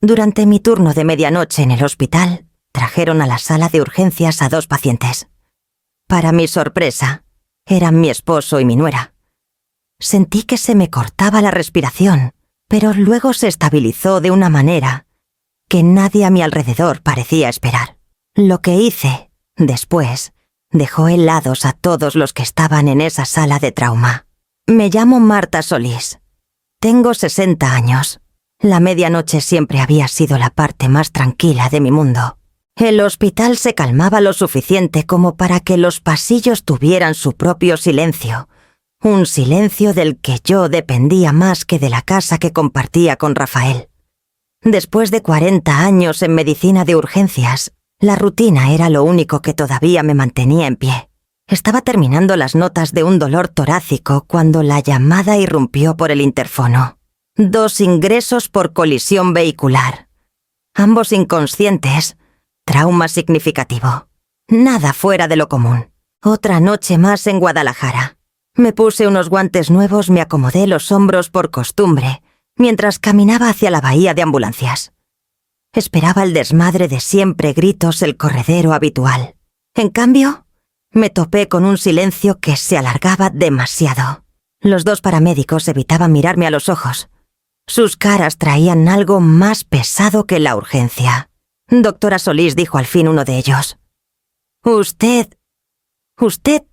Durante mi turno de medianoche en el hospital, trajeron a la sala de urgencias a 2 pacientes. Para mi sorpresa, eran mi esposo y mi nuera. Sentí que se me cortaba la respiración, pero luego se estabilizó de una manera que nadie a mi alrededor parecía esperar. Lo que hice, después, dejó helados a todos los que estaban en esa sala de trauma. Me llamo Marta Solís. Tengo 60 años. La medianoche siempre había sido la parte más tranquila de mi mundo. El hospital se calmaba lo suficiente como para que los pasillos tuvieran su propio silencio. Un silencio del que yo dependía más que de la casa que compartía con Rafael. Después de 40 años en medicina de urgencias, la rutina era lo único que todavía me mantenía en pie. Estaba terminando las notas de un dolor torácico cuando la llamada irrumpió por el interfono. 2 ingresos por colisión vehicular. Ambos inconscientes. Trauma significativo. Nada fuera de lo común. Otra noche más en Guadalajara. Me puse unos guantes nuevos, me acomodé los hombros por costumbre, mientras caminaba hacia la bahía de ambulancias. Esperaba el desmadre de siempre gritos, el corredero habitual. En cambio, me topé con un silencio que se alargaba demasiado. Los 2 paramédicos evitaban mirarme a los ojos. Sus caras traían algo más pesado que la urgencia. Doctora Solís, dijo al fin uno de ellos. Usted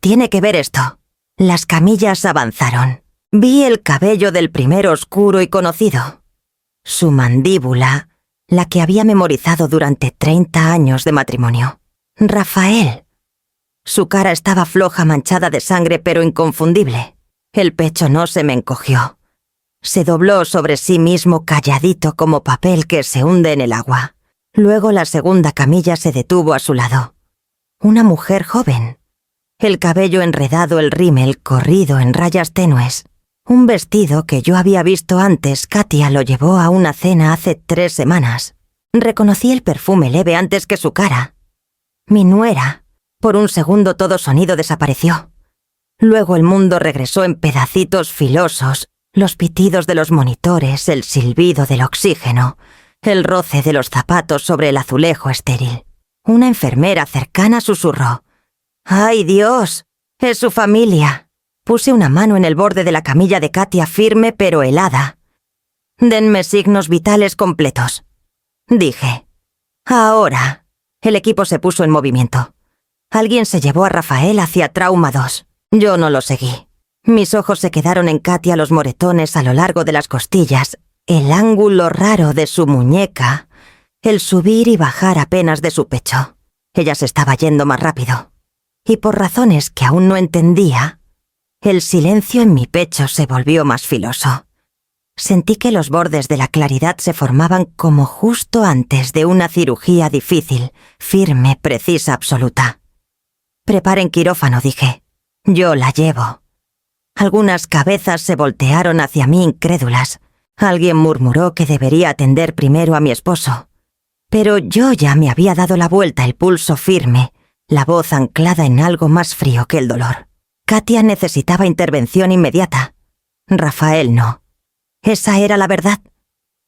tiene que ver esto. Las camillas avanzaron. Vi el cabello del primero oscuro y conocido. Su mandíbula, la que había memorizado durante 30 años de matrimonio. Rafael. Su cara estaba floja, manchada de sangre, pero inconfundible. El pecho no se me encogió. Se dobló sobre sí mismo, calladito como papel que se hunde en el agua. Luego la segunda camilla se detuvo a su lado. Una mujer joven. El cabello enredado, el rímel corrido en rayas tenues. Un vestido que yo había visto antes. Katia lo llevó a una cena hace 3 semanas. Reconocí el perfume leve antes que su cara. Mi nuera. Por un segundo todo sonido desapareció. Luego el mundo regresó en pedacitos filosos, los pitidos de los monitores, el silbido del oxígeno, el roce de los zapatos sobre el azulejo estéril. Una enfermera cercana susurró. ¡Ay, Dios! ¡Es su familia! Puse una mano en el borde de la camilla de Katia, firme pero helada. «Denme signos vitales completos», dije. «Ahora». El equipo se puso en movimiento. Alguien se llevó a Rafael hacia Trauma 2. Yo no lo seguí. Mis ojos se quedaron en Katia, los moretones a lo largo de las costillas, el ángulo raro de su muñeca, el subir y bajar apenas de su pecho. Ella se estaba yendo más rápido. Y por razones que aún no entendía, el silencio en mi pecho se volvió más filoso. Sentí que los bordes de la claridad se formaban como justo antes de una cirugía difícil, firme, precisa, absoluta. «Preparen quirófano», dije. «Yo la llevo». Algunas cabezas se voltearon hacia mí incrédulas. Alguien murmuró que debería atender primero a mi esposo. Pero yo ya me había dado la vuelta, el pulso firme, la voz anclada en algo más frío que el dolor. Katia necesitaba intervención inmediata. Rafael no. Esa era la verdad.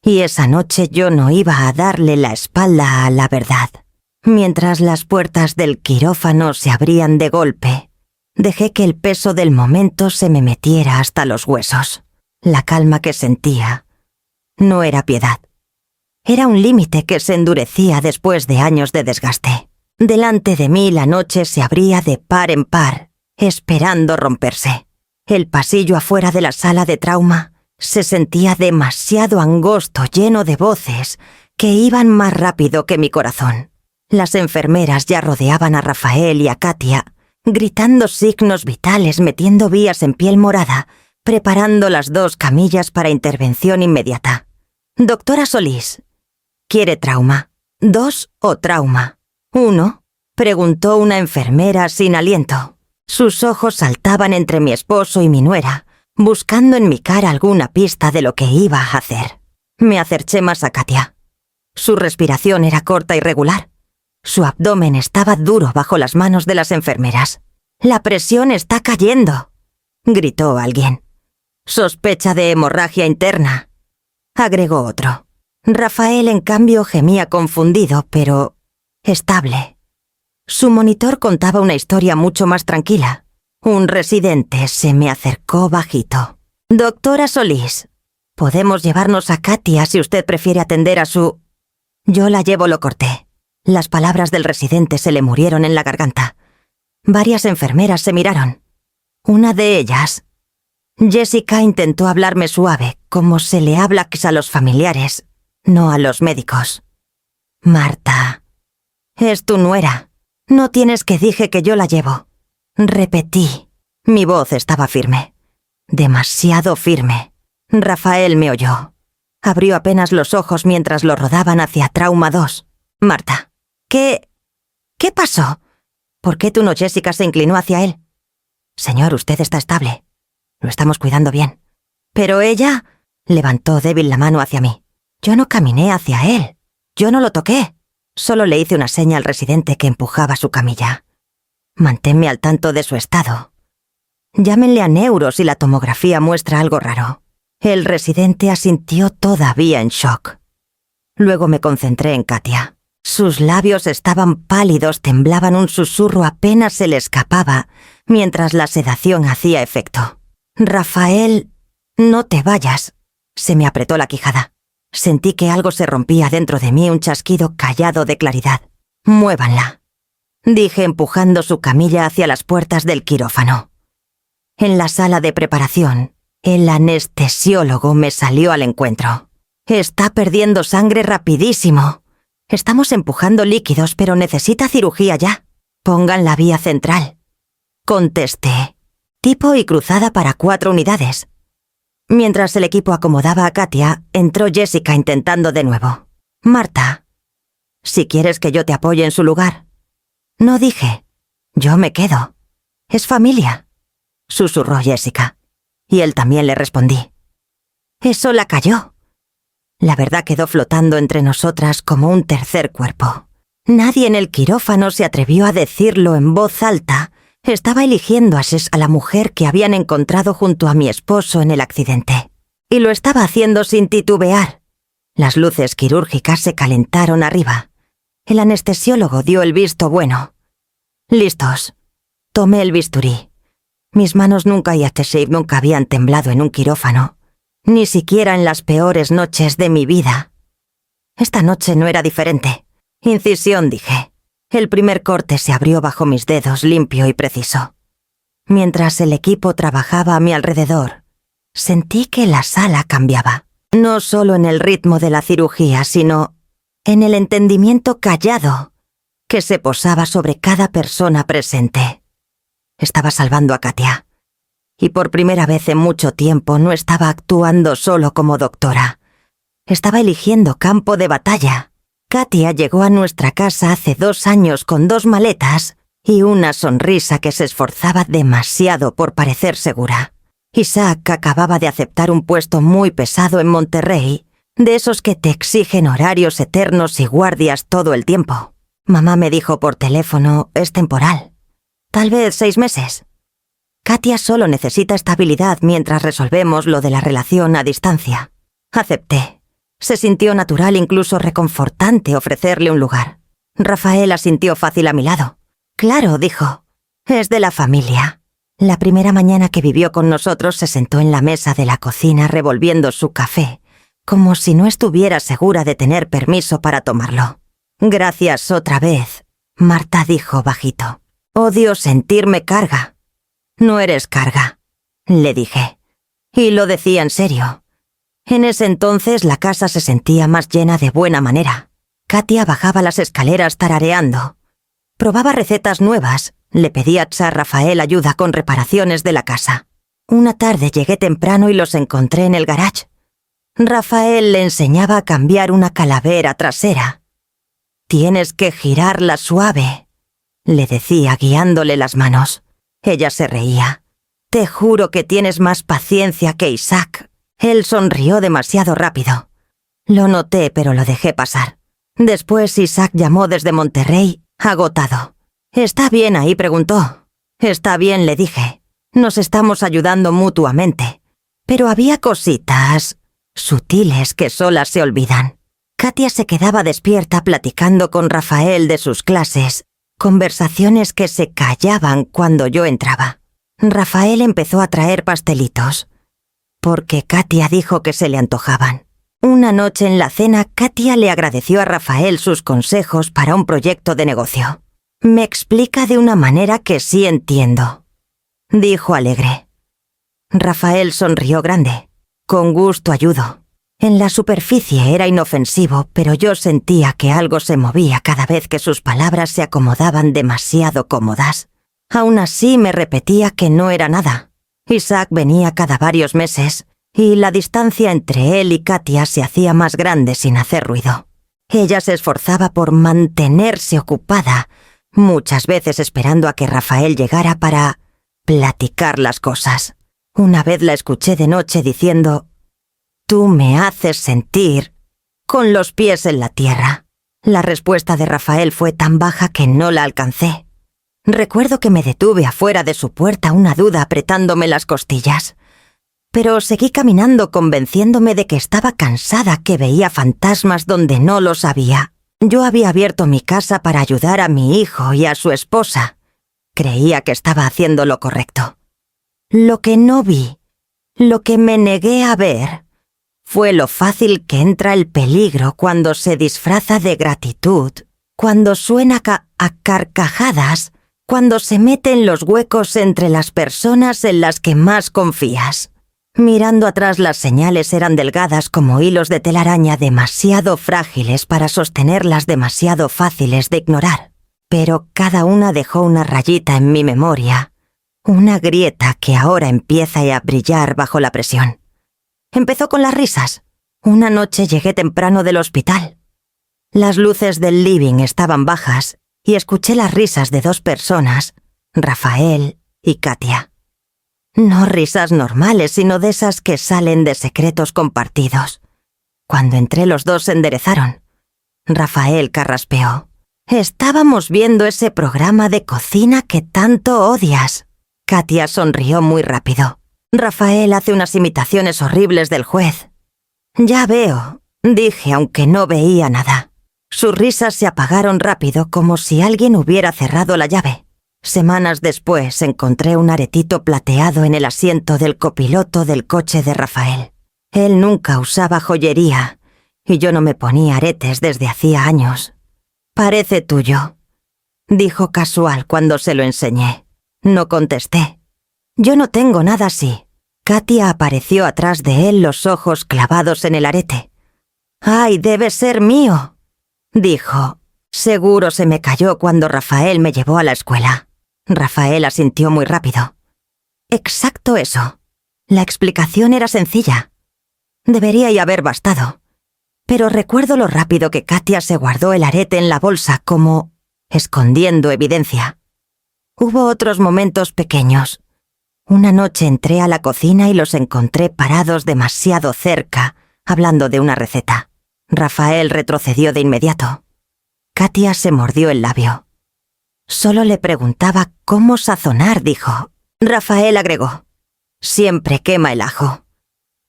Y esa noche yo no iba a darle la espalda a la verdad. Mientras las puertas del quirófano se abrían de golpe, dejé que el peso del momento se me metiera hasta los huesos. La calma que sentía no era piedad. Era un límite que se endurecía después de años de desgaste. Delante de mí la noche se abría de par en par, esperando romperse. El pasillo afuera de la sala de trauma se sentía demasiado angosto, lleno de voces que iban más rápido que mi corazón. Las enfermeras ya rodeaban a Rafael y a Katia, gritando signos vitales, metiendo vías en piel morada, preparando las 2 camillas para intervención inmediata. «Doctora Solís, ¿quiere trauma? 2 o trauma?» «¿1?» preguntó una enfermera sin aliento. Sus ojos saltaban entre mi esposo y mi nuera, buscando en mi cara alguna pista de lo que iba a hacer. Me acerché más a Katia. Su respiración era corta y regular. Su abdomen estaba duro bajo las manos de las enfermeras. «La presión está cayendo», gritó alguien. «Sospecha de hemorragia interna», agregó otro. Rafael, en cambio, gemía confundido, pero estable. Su monitor contaba una historia mucho más tranquila. Un residente se me acercó bajito. «Doctora Solís, podemos llevarnos a Katia si usted prefiere atender a su...». «Yo la llevo», lo corté. Las palabras del residente se le murieron en la garganta. Varias enfermeras se miraron. Una de ellas, Jessica, intentó hablarme suave, como se le habla a los familiares, no a los médicos. «Marta, es tu nuera. No tienes que dije que yo la llevo». Repetí. Mi voz estaba firme. Demasiado firme. Rafael me oyó. Abrió apenas los ojos mientras lo rodaban hacia Trauma 2. «Marta, ¿qué pasó? ¿Por qué tú no?» Jessica se inclinó hacia él. «Señor, usted está estable. Lo estamos cuidando bien». «Pero ella...» Levantó débil la mano hacia mí. «Yo no caminé hacia él. Yo no lo toqué. Solo le hice una seña al residente que empujaba su camilla. Manténme al tanto de su estado. Llámenle a neuro si la tomografía muestra algo raro». El residente asintió todavía en shock. Luego me concentré en Katia. Sus labios estaban pálidos, temblaban, un susurro apenas se le escapaba, mientras la sedación hacía efecto. «Rafael, no te vayas». Se me apretó la quijada. Sentí que algo se rompía dentro de mí, un chasquido callado de claridad. «Muévanla», dije empujando su camilla hacia las puertas del quirófano. En la sala de preparación, el anestesiólogo me salió al encuentro. «Está perdiendo sangre rapidísimo. Estamos empujando líquidos, pero necesita cirugía ya. Pongan la vía central». Contesté. «Tipo y cruzada para 4 unidades». Mientras el equipo acomodaba a Katia, entró Jessica intentando de nuevo. «Marta, si quieres que yo te apoye en su lugar». «No», dije. «Yo me quedo. Es familia», susurró Jessica. Y él también le respondí. Eso la cayó. La verdad quedó flotando entre nosotras como un tercer cuerpo. Nadie en el quirófano se atrevió a decirlo en voz alta. Estaba eligiendo a la mujer que habían encontrado junto a mi esposo en el accidente. Y lo estaba haciendo sin titubear. Las luces quirúrgicas se calentaron arriba. El anestesiólogo dio el visto bueno. «Listos». Tomé el bisturí. Mis manos nunca habían temblado en un quirófano, ni siquiera en las peores noches de mi vida. Esta noche no era diferente. «Incisión», dije. El primer corte se abrió bajo mis dedos, limpio y preciso. Mientras el equipo trabajaba a mi alrededor, sentí que la sala cambiaba. No solo en el ritmo de la cirugía, sino en el entendimiento callado que se posaba sobre cada persona presente. Estaba salvando a Katia. Y por primera vez en mucho tiempo no estaba actuando solo como doctora. Estaba eligiendo campo de batalla. Katia llegó a nuestra casa hace 2 años con 2 maletas y una sonrisa que se esforzaba demasiado por parecer segura. Isaac acababa de aceptar un puesto muy pesado en Monterrey, de esos que te exigen horarios eternos y guardias todo el tiempo. Mamá me dijo por teléfono, es temporal. Tal vez 6 meses. Katia solo necesita estabilidad mientras resolvemos lo de la relación a distancia. Acepté. Se sintió natural, incluso reconfortante, ofrecerle un lugar. Rafael asintió fácil a mi lado. «Claro», dijo. «Es de la familia». La primera mañana que vivió con nosotros se sentó en la mesa de la cocina revolviendo su café, como si no estuviera segura de tener permiso para tomarlo. «Gracias otra vez», Marta dijo bajito. «Odio sentirme carga». «No eres carga», le dije. Y lo decía en serio. En ese entonces la casa se sentía más llena de buena manera. Katia bajaba las escaleras tarareando. Probaba recetas nuevas. Le pedía a Rafael ayuda con reparaciones de la casa. Una tarde llegué temprano y los encontré en el garage. Rafael le enseñaba a cambiar una calavera trasera. «Tienes que girarla suave», le decía guiándole las manos. Ella se reía. «Te juro que tienes más paciencia que Isaac». Él sonrió demasiado rápido. Lo noté, pero lo dejé pasar. Después Isaac llamó desde Monterrey, agotado. «¿Está bien ahí?», preguntó. «Está bien», le dije. «Nos estamos ayudando mutuamente». Pero había cositas sutiles que solas se olvidan. Katia se quedaba despierta platicando con Rafael de sus clases, conversaciones que se callaban cuando yo entraba. Rafael empezó a traer pastelitos, porque Katia dijo que se le antojaban. Una noche en la cena, Katia le agradeció a Rafael sus consejos para un proyecto de negocio. «Me explica de una manera que sí entiendo», dijo alegre. Rafael sonrió grande. «Con gusto ayudo». En la superficie era inofensivo, pero yo sentía que algo se movía cada vez que sus palabras se acomodaban demasiado cómodas. Aún así me repetía que no era nada. Isaac venía cada varios meses, y la distancia entre él y Katia se hacía más grande sin hacer ruido. Ella se esforzaba por mantenerse ocupada, muchas veces esperando a que Rafael llegara para platicar las cosas. Una vez la escuché de noche diciendo: «Tú me haces sentir con los pies en la tierra». La respuesta de Rafael fue tan baja que no la alcancé. Recuerdo que me detuve afuera de su puerta, una duda apretándome las costillas. Pero seguí caminando convenciéndome de que estaba cansada, que veía fantasmas donde no los había. Yo había abierto mi casa para ayudar a mi hijo y a su esposa. Creía que estaba haciendo lo correcto. Lo que no vi, lo que me negué a ver, fue lo fácil que entra el peligro cuando se disfraza de gratitud, cuando suena a carcajadas, cuando se mete en los huecos entre las personas en las que más confías. Mirando atrás, las señales eran delgadas como hilos de telaraña, demasiado frágiles para sostenerlas, demasiado fáciles de ignorar. Pero cada una dejó una rayita en mi memoria, una grieta que ahora empieza a brillar bajo la presión. Empezó con las risas. Una noche llegué temprano del hospital. Las luces del living estaban bajas y escuché las risas de dos personas, Rafael y Katia. No risas normales, sino de esas que salen de secretos compartidos. Cuando entré, los dos se enderezaron. Rafael carraspeó: «Estábamos viendo ese programa de cocina que tanto odias». Katia sonrió muy rápido. «Rafael hace unas imitaciones horribles del juez». «Ya veo», dije, aunque no veía nada. Sus risas se apagaron rápido, como si alguien hubiera cerrado la llave. Semanas después encontré un aretito plateado en el asiento del copiloto del coche de Rafael. Él nunca usaba joyería, y yo no me ponía aretes desde hacía años. «Parece tuyo», dijo casual cuando se lo enseñé. No contesté. «Yo no tengo nada así». Katia apareció atrás de él, los ojos clavados en el arete. «¡Ay, debe ser mío!», dijo. Seguro se me cayó cuando Rafael me llevó a la escuela. Rafael asintió muy rápido. «Exacto eso». La explicación era sencilla. Debería haber bastado. Pero recuerdo lo rápido que Katia se guardó el arete en la bolsa, como escondiendo evidencia. Hubo otros momentos pequeños. Una noche entré a la cocina y los encontré parados demasiado cerca, hablando de una receta. Rafael retrocedió de inmediato. Katia se mordió el labio. «Solo le preguntaba cómo sazonar», dijo. Rafael agregó: «Siempre quema el ajo».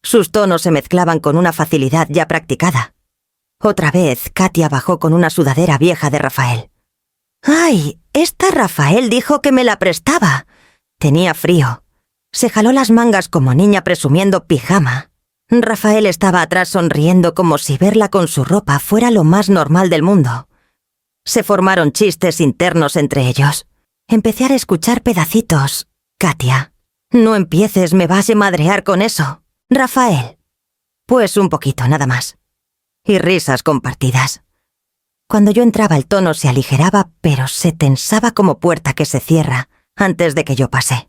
Sus tonos se mezclaban con una facilidad ya practicada. Otra vez, Katia bajó con una sudadera vieja de Rafael. «¡Ay! Esta Rafael dijo que me la prestaba». Tenía frío. Se jaló las mangas como niña presumiendo pijama. Rafael estaba atrás sonriendo como si verla con su ropa fuera lo más normal del mundo. Se formaron chistes internos entre ellos. Empecé a escuchar pedacitos. «Katia, no empieces, me vas a madrear con eso». «Rafael». «Pues un poquito, nada más». Y risas compartidas. Cuando yo entraba, el tono se aligeraba, pero se tensaba como puerta que se cierra antes de que yo pase.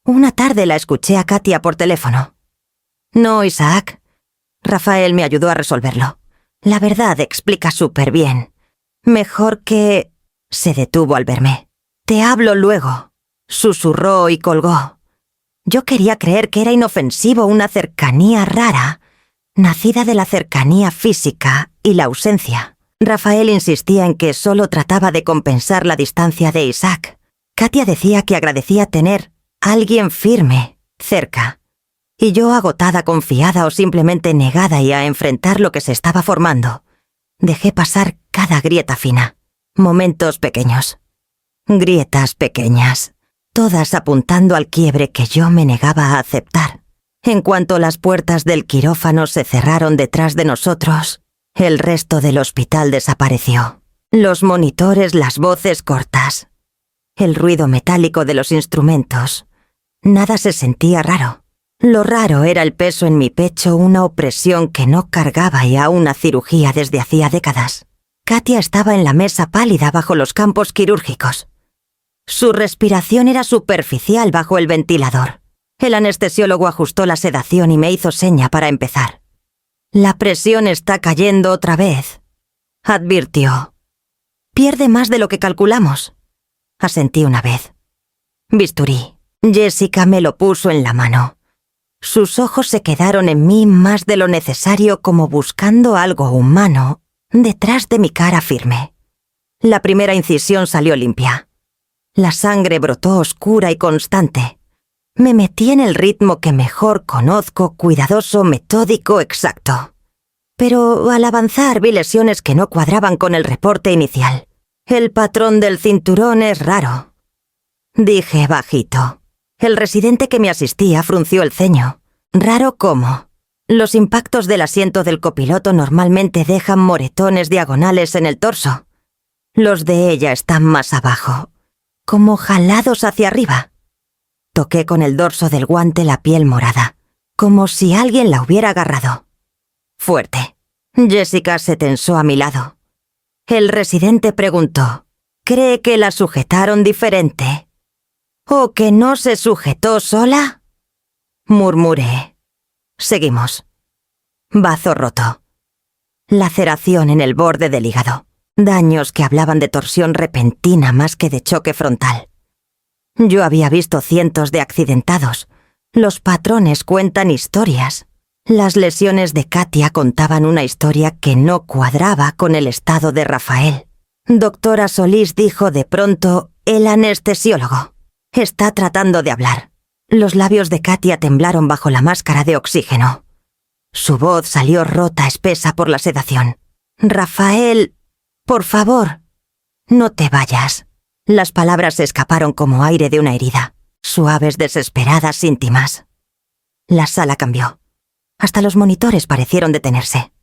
Una tarde la escuché a Katia por teléfono. «No, Isaac». Rafael me ayudó a resolverlo. «La verdad explica súper bien. Mejor que...». Se detuvo al verme. «Te hablo luego», susurró y colgó. Yo quería creer que era inofensivo, una cercanía rara, nacida de la cercanía física y la ausencia. Rafael insistía en que solo trataba de compensar la distancia de Isaac. Katia decía que agradecía tener a alguien firme, cerca. Y yo, agotada, confiada o simplemente negada y a enfrentar lo que se estaba formando, Dejé pasar cada grieta fina. Momentos pequeños. Grietas pequeñas. Todas apuntando al quiebre que yo me negaba a aceptar. En cuanto las puertas del quirófano se cerraron detrás de nosotros, el resto del hospital desapareció. Los monitores, las voces cortas. El ruido metálico de los instrumentos. Nada se sentía raro. Lo raro era el peso en mi pecho, una opresión que no cargaba ya una cirugía desde hacía décadas. Katia estaba en la mesa pálida bajo los campos quirúrgicos. Su respiración era superficial bajo el ventilador. El anestesiólogo ajustó la sedación y me hizo seña para empezar. «La presión está cayendo otra vez», advirtió. «Pierde más de lo que calculamos». Asentí una vez. Bisturí. Jessica me lo puso en la mano. Sus ojos se quedaron en mí más de lo necesario, como buscando algo humano detrás de mi cara firme. La primera incisión salió limpia. La sangre brotó oscura y constante. Me metí en el ritmo que mejor conozco, cuidadoso, metódico, exacto. Pero al avanzar vi lesiones que no cuadraban con el reporte inicial. «El patrón del cinturón es raro», dije bajito. El residente que me asistía frunció el ceño. «¿Raro cómo?» «Los impactos del asiento del copiloto normalmente dejan moretones diagonales en el torso. Los de ella están más abajo, como jalados hacia arriba». Toqué con el dorso del guante la piel morada, como si alguien la hubiera agarrado. Fuerte. Jessica se tensó a mi lado. El residente preguntó, ¿cree que la sujetaron diferente? ¿O que no se sujetó sola? Murmuré. Seguimos. Bazo roto. Laceración en el borde del hígado. Daños que hablaban de torsión repentina más que de choque frontal. Yo había visto cientos de accidentados. Los patrones cuentan historias. Las lesiones de Katia contaban una historia que no cuadraba con el estado de Rafael. Doctora Solís dijo de pronto, el anestesiólogo. Está tratando de hablar. Los labios de Katia temblaron bajo la máscara de oxígeno. Su voz salió rota, espesa por la sedación. Rafael, por favor, no te vayas. Las palabras se escaparon como aire de una herida, suaves, desesperadas, íntimas. La sala cambió. Hasta los monitores parecieron detenerse.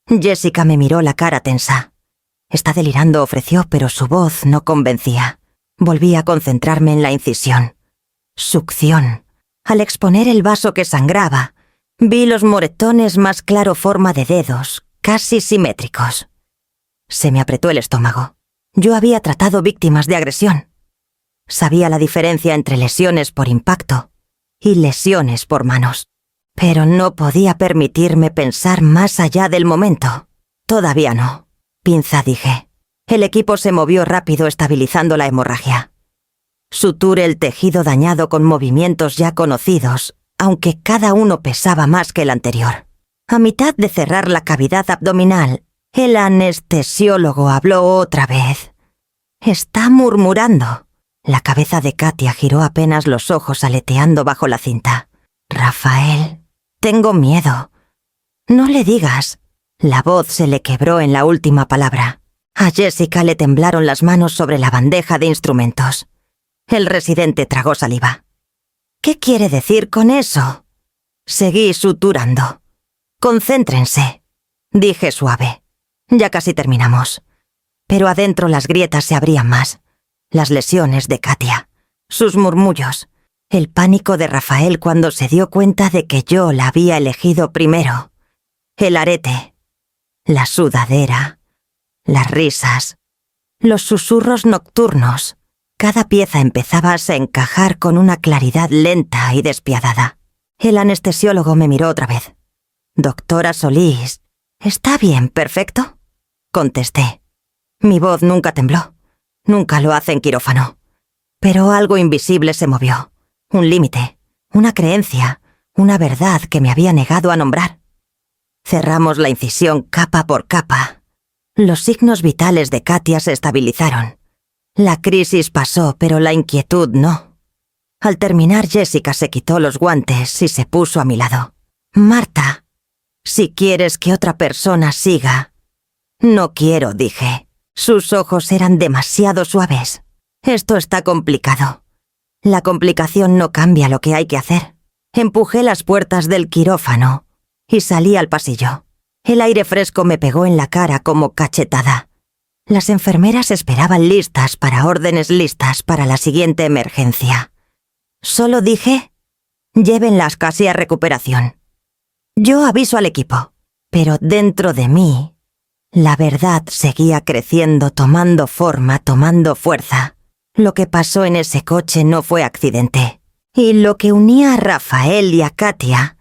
Jessica me miró la cara tensa. Está delirando, ofreció, pero su voz no convencía. Volví a concentrarme en la incisión. Succión. Al exponer el vaso que sangraba, vi los moretones más claro forma de dedos, casi simétricos. Se me apretó el estómago. Yo había tratado víctimas de agresión. Sabía la diferencia entre lesiones por impacto y lesiones por manos. Pero no podía permitirme pensar más allá del momento. Todavía no. Pinza, dije. El equipo se movió rápido, estabilizando la hemorragia. Suture el tejido dañado con movimientos ya conocidos, aunque cada uno pesaba más que el anterior. A mitad de cerrar la cavidad abdominal, el anestesiólogo habló otra vez. Está murmurando. La cabeza de Katia giró apenas, los ojos aleteando bajo la cinta. Rafael, tengo miedo. No le digas. La voz se le quebró en la última palabra. A Jessica le temblaron las manos sobre la bandeja de instrumentos. El residente tragó saliva. ¿Qué quiere decir con eso? Seguí suturando. Concéntrense, dije suave. Ya casi terminamos. Pero adentro las grietas se abrían más. Las lesiones de Katia, sus murmullos, el pánico de Rafael cuando se dio cuenta de que yo la había elegido primero, el arete, la sudadera, las risas, los susurros nocturnos. Cada pieza empezaba a encajar con una claridad lenta y despiadada. El anestesiólogo me miró otra vez. «Doctora Solís, ¿está bien, perfecto?», contesté. Mi voz nunca tembló. Nunca lo hace en quirófano. Pero algo invisible se movió. Un límite, una creencia, una verdad que me había negado a nombrar. Cerramos la incisión capa por capa. Los signos vitales de Katia se estabilizaron. La crisis pasó, pero la inquietud no. Al terminar, Jessica se quitó los guantes y se puso a mi lado. «Marta, si quieres que otra persona siga, No quiero, dije. Sus ojos eran demasiado suaves. Esto está complicado. La complicación no cambia lo que hay que hacer. Empujé las puertas del quirófano y salí al pasillo. El aire fresco me pegó en la cara como cachetada. Las enfermeras esperaban listas para órdenes listas para la siguiente emergencia. Solo dije, llévenlas casi a recuperación. Yo aviso al equipo, pero dentro de mí, la verdad seguía creciendo, tomando forma, tomando fuerza. Lo que pasó en ese coche no fue accidente. Y lo que unía a Rafael y a Katia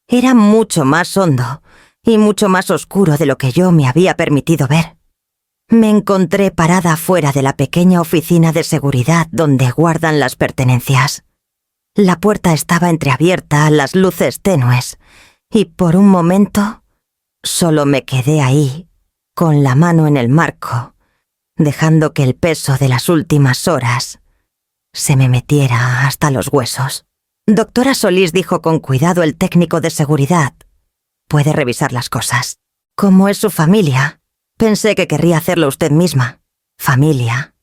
era mucho más hondo y mucho más oscuro de lo que yo me había permitido ver. Me encontré parada fuera de la pequeña oficina de seguridad donde guardan las pertenencias. La puerta estaba entreabierta, las luces tenues, y por un momento solo me quedé ahí, con la mano en el marco, dejando que el peso de las últimas horas se me metiera hasta los huesos. Doctora Solís, dijo con cuidado el técnico de seguridad. Puede revisar las cosas. Como es su familia, pensé que querría hacerlo usted misma. Familia.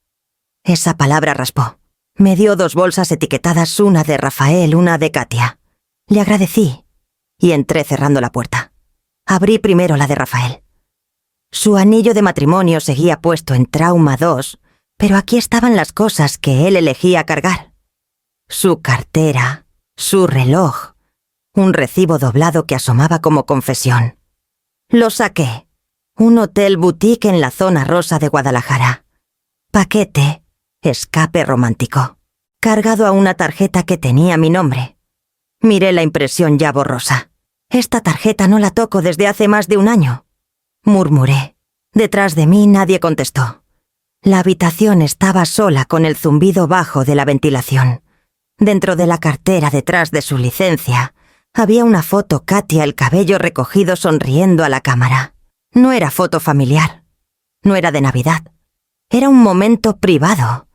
Esa palabra raspó. Me dio 2 bolsas etiquetadas, una de Rafael, una de Katia. Le agradecí y entré cerrando la puerta. Abrí primero la de Rafael. Su anillo de matrimonio seguía puesto en trauma 2, pero aquí estaban las cosas que él elegía cargar. Su cartera, su reloj, un recibo doblado que asomaba como confesión. Lo saqué. Un hotel boutique en la zona rosa de Guadalajara. Paquete, escape romántico, cargado a una tarjeta que tenía mi nombre. Miré la impresión ya borrosa. Esta tarjeta no la toco desde hace más de un año. Murmuré. Detrás de mí nadie contestó. La habitación estaba sola con el zumbido bajo de la ventilación. Dentro de la cartera, detrás de su licencia, había una foto Katia, el cabello recogido, sonriendo a la cámara. No era foto familiar. No era de Navidad. Era un momento privado.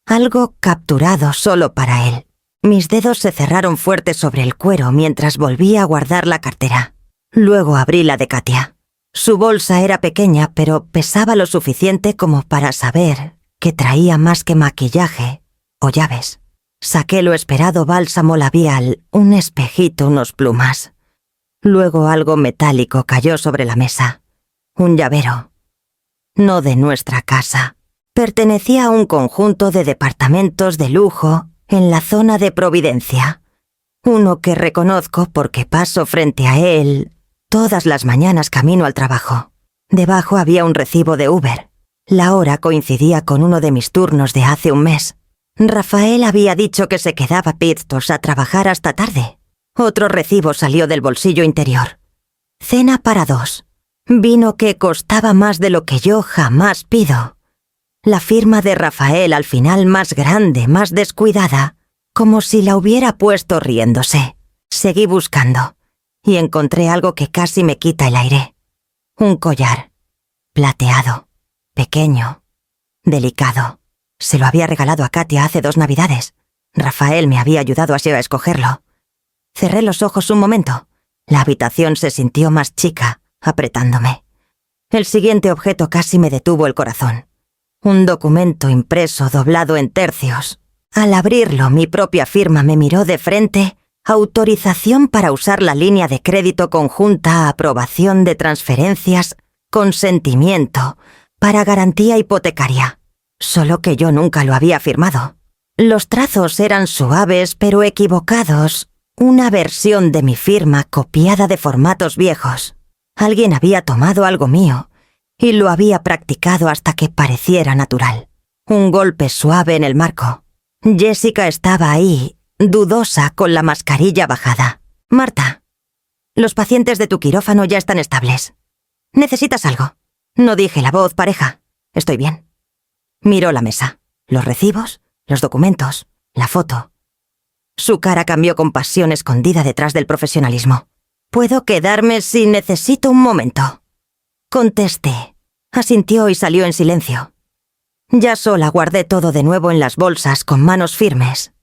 Algo capturado solo para él. Mis dedos se cerraron fuerte sobre el cuero mientras volvía a guardar la cartera. Luego abrí la de Katia. Su bolsa era pequeña, pero pesaba lo suficiente como para saber que traía más que maquillaje o llaves. Saqué lo esperado, bálsamo labial, un espejito, unos plumas. Luego algo metálico cayó sobre la mesa. Un llavero. No de nuestra casa. Pertenecía a un conjunto de departamentos de lujo en la zona de Providencia. Uno que reconozco porque paso frente a él todas las mañanas camino al trabajo. Debajo había un recibo de Uber. La hora coincidía con uno de mis turnos de hace un mes. Rafael había dicho que se quedaba Piztos a trabajar hasta tarde. Otro recibo salió del bolsillo interior. Cena para 2. Vino que costaba más de lo que yo jamás pido. La firma de Rafael al final, más grande, más descuidada, como si la hubiera puesto riéndose. Seguí buscando y encontré algo que casi me quita el aire. Un collar, plateado, pequeño, delicado. Se lo había regalado a Katia hace 2 Navidades. Rafael me había ayudado así a escogerlo. Cerré los ojos un momento. La habitación se sintió más chica, apretándome. El siguiente objeto casi me detuvo el corazón. Un documento impreso, doblado en tercios. Al abrirlo, mi propia firma me miró de frente. Autorización para usar la línea de crédito conjunta, aprobación de transferencias, consentimiento, para garantía hipotecaria. Solo que yo nunca lo había firmado. Los trazos eran suaves pero equivocados. Una versión de mi firma copiada de formatos viejos. Alguien había tomado algo mío y lo había practicado hasta que pareciera natural. Un golpe suave en el marco. Jessica estaba ahí, dudosa, con la mascarilla bajada. Marta, los pacientes de tu quirófano ya están estables. ¿Necesitas algo? No dije la voz pareja. Estoy bien. Miró la mesa, los recibos, los documentos, la foto. Su cara cambió con pasión escondida detrás del profesionalismo. «¿Puedo quedarme si necesito un momento?» Contesté. Asintió y salió en silencio. Ya sola guardé todo de nuevo en las bolsas con manos firmes.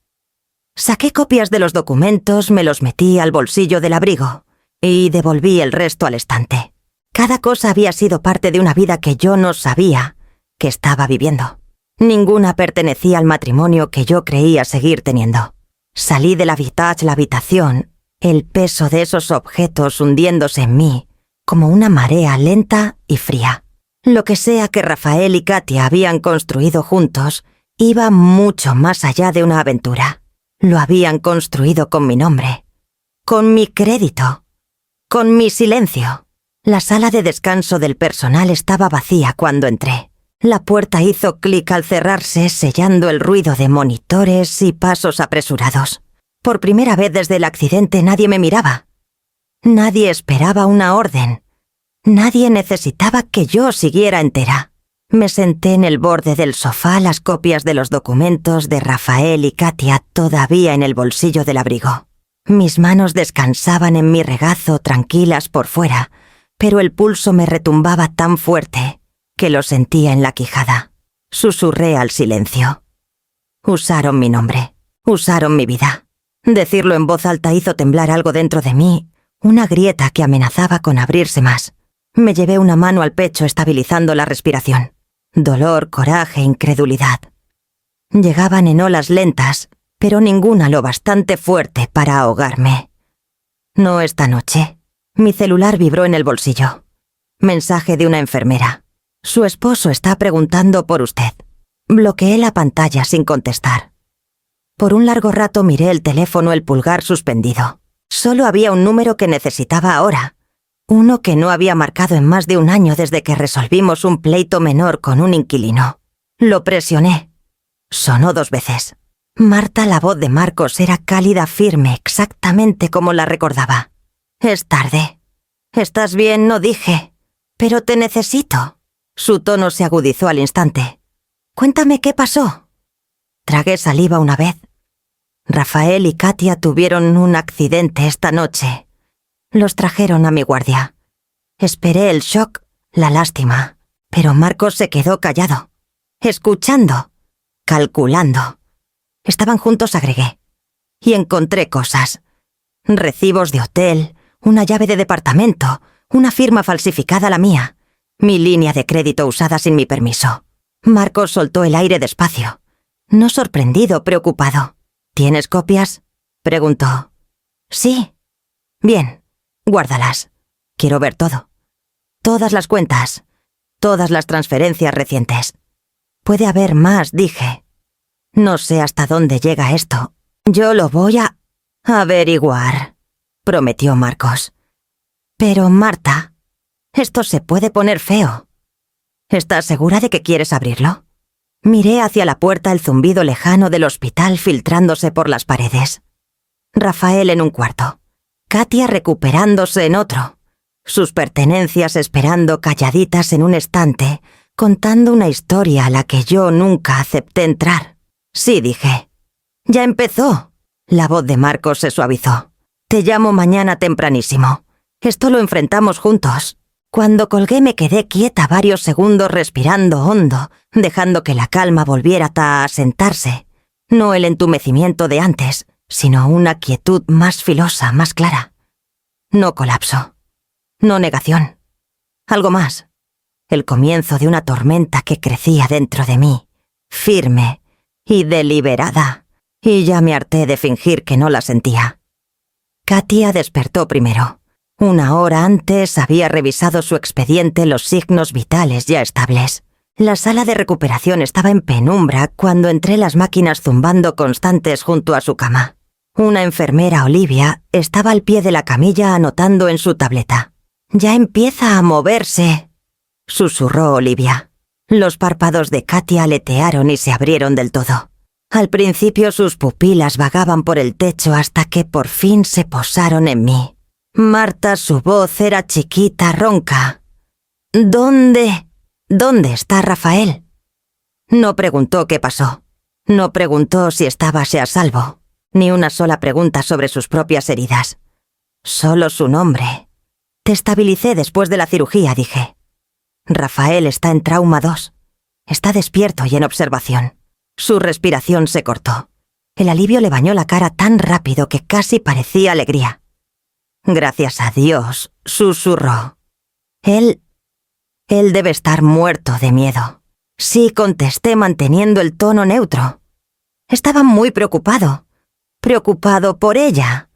Saqué copias de los documentos, me los metí al bolsillo del abrigo y devolví el resto al estante. Cada cosa había sido parte de una vida que yo no sabía que estaba viviendo. Ninguna pertenecía al matrimonio que yo creía seguir teniendo. Salí de la habitación, el peso de esos objetos hundiéndose en mí como una marea lenta y fría. Lo que sea que Rafael y Katia habían construido juntos iba mucho más allá de una aventura. Lo habían construido con mi nombre, con mi crédito, con mi silencio. La sala de descanso del personal estaba vacía cuando entré. La puerta hizo clic al cerrarse, sellando el ruido de monitores y pasos apresurados. Por primera vez desde el accidente nadie me miraba. Nadie esperaba una orden. Nadie necesitaba que yo siguiera entera. Me senté en el borde del sofá, las copias de los documentos de Rafael y Katia todavía en el bolsillo del abrigo. Mis manos descansaban en mi regazo, tranquilas por fuera, pero el pulso me retumbaba tan fuerte que lo sentía en la quijada. Susurré al silencio. Usaron mi nombre, usaron mi vida. Decirlo en voz alta hizo temblar algo dentro de mí, una grieta que amenazaba con abrirse más. Me llevé una mano al pecho estabilizando la respiración. Dolor, coraje, incredulidad. Llegaban en olas lentas, pero ninguna lo bastante fuerte para ahogarme. No esta noche. Mi celular vibró en el bolsillo. Mensaje de una enfermera. Su esposo está preguntando por usted. Bloqueé la pantalla sin contestar. Por un largo rato miré el teléfono, el pulgar suspendido. Solo había un número que necesitaba ahora. Uno que no había marcado en más de un año desde que resolvimos un pleito menor con un inquilino. Lo presioné. Sonó 2 veces. Marta, la voz de Marcos, era cálida, firme, exactamente como la recordaba. «Es tarde. ¿Estás bien?», no dije. «Pero te necesito». Su tono se agudizó al instante. «Cuéntame qué pasó». Tragué saliva una vez. Rafael y Katia tuvieron un accidente esta noche. Los trajeron a mi guardia. Esperé el shock, la lástima, pero Marcos se quedó callado, escuchando, calculando. Estaban juntos, agregué, y encontré cosas. Recibos de hotel, una llave de departamento, una firma falsificada la mía, mi línea de crédito usada sin mi permiso. Marcos soltó el aire despacio, no sorprendido, preocupado. «¿Tienes copias?», preguntó. «Sí». «Bien, guárdalas. Quiero ver todo. Todas las cuentas, todas las transferencias recientes». «Puede haber más», dije. «No sé hasta dónde llega esto. Yo lo voy a averiguar», prometió Marcos. «Pero, Marta, esto se puede poner feo. ¿Estás segura de que quieres abrirlo?» Miré hacia la puerta, el zumbido lejano del hospital filtrándose por las paredes. Rafael en un cuarto. Katia recuperándose en otro. Sus pertenencias esperando calladitas en un estante, contando una historia a la que yo nunca acepté entrar. «Sí», dije. «Ya empezó». La voz de Marcos se suavizó. «Te llamo mañana tempranísimo. Esto lo enfrentamos juntos». Cuando colgué me quedé quieta varios segundos respirando hondo, dejando que la calma volviera a sentarse. No el entumecimiento de antes, sino una quietud más filosa, más clara. No colapso. No negación. Algo más. El comienzo de una tormenta que crecía dentro de mí, firme y deliberada, y ya me harté de fingir que no la sentía. Katia despertó primero. 1 hora antes había revisado su expediente, los signos vitales ya estables. La sala de recuperación estaba en penumbra cuando entré, las máquinas zumbando constantes junto a su cama. Una enfermera, Olivia, estaba al pie de la camilla anotando en su tableta. «Ya empieza a moverse», susurró Olivia. Los párpados de Katia aletearon y se abrieron del todo. Al principio sus pupilas vagaban por el techo hasta que por fin se posaron en mí. Marta, su voz era chiquita, ronca. «¿Dónde está Rafael?» No preguntó qué pasó. No preguntó si estábase a salvo. Ni una sola pregunta sobre sus propias heridas. Solo su nombre. «Te estabilicé después de la cirugía», dije. «Rafael está en trauma 2. Está despierto y en observación». Su respiración se cortó. El alivio le bañó la cara tan rápido que casi parecía alegría. «Gracias a Dios», susurró. Él debe estar muerto de miedo. Sí, contesté manteniendo el tono neutro. Estaba muy preocupado. Preocupado por ella.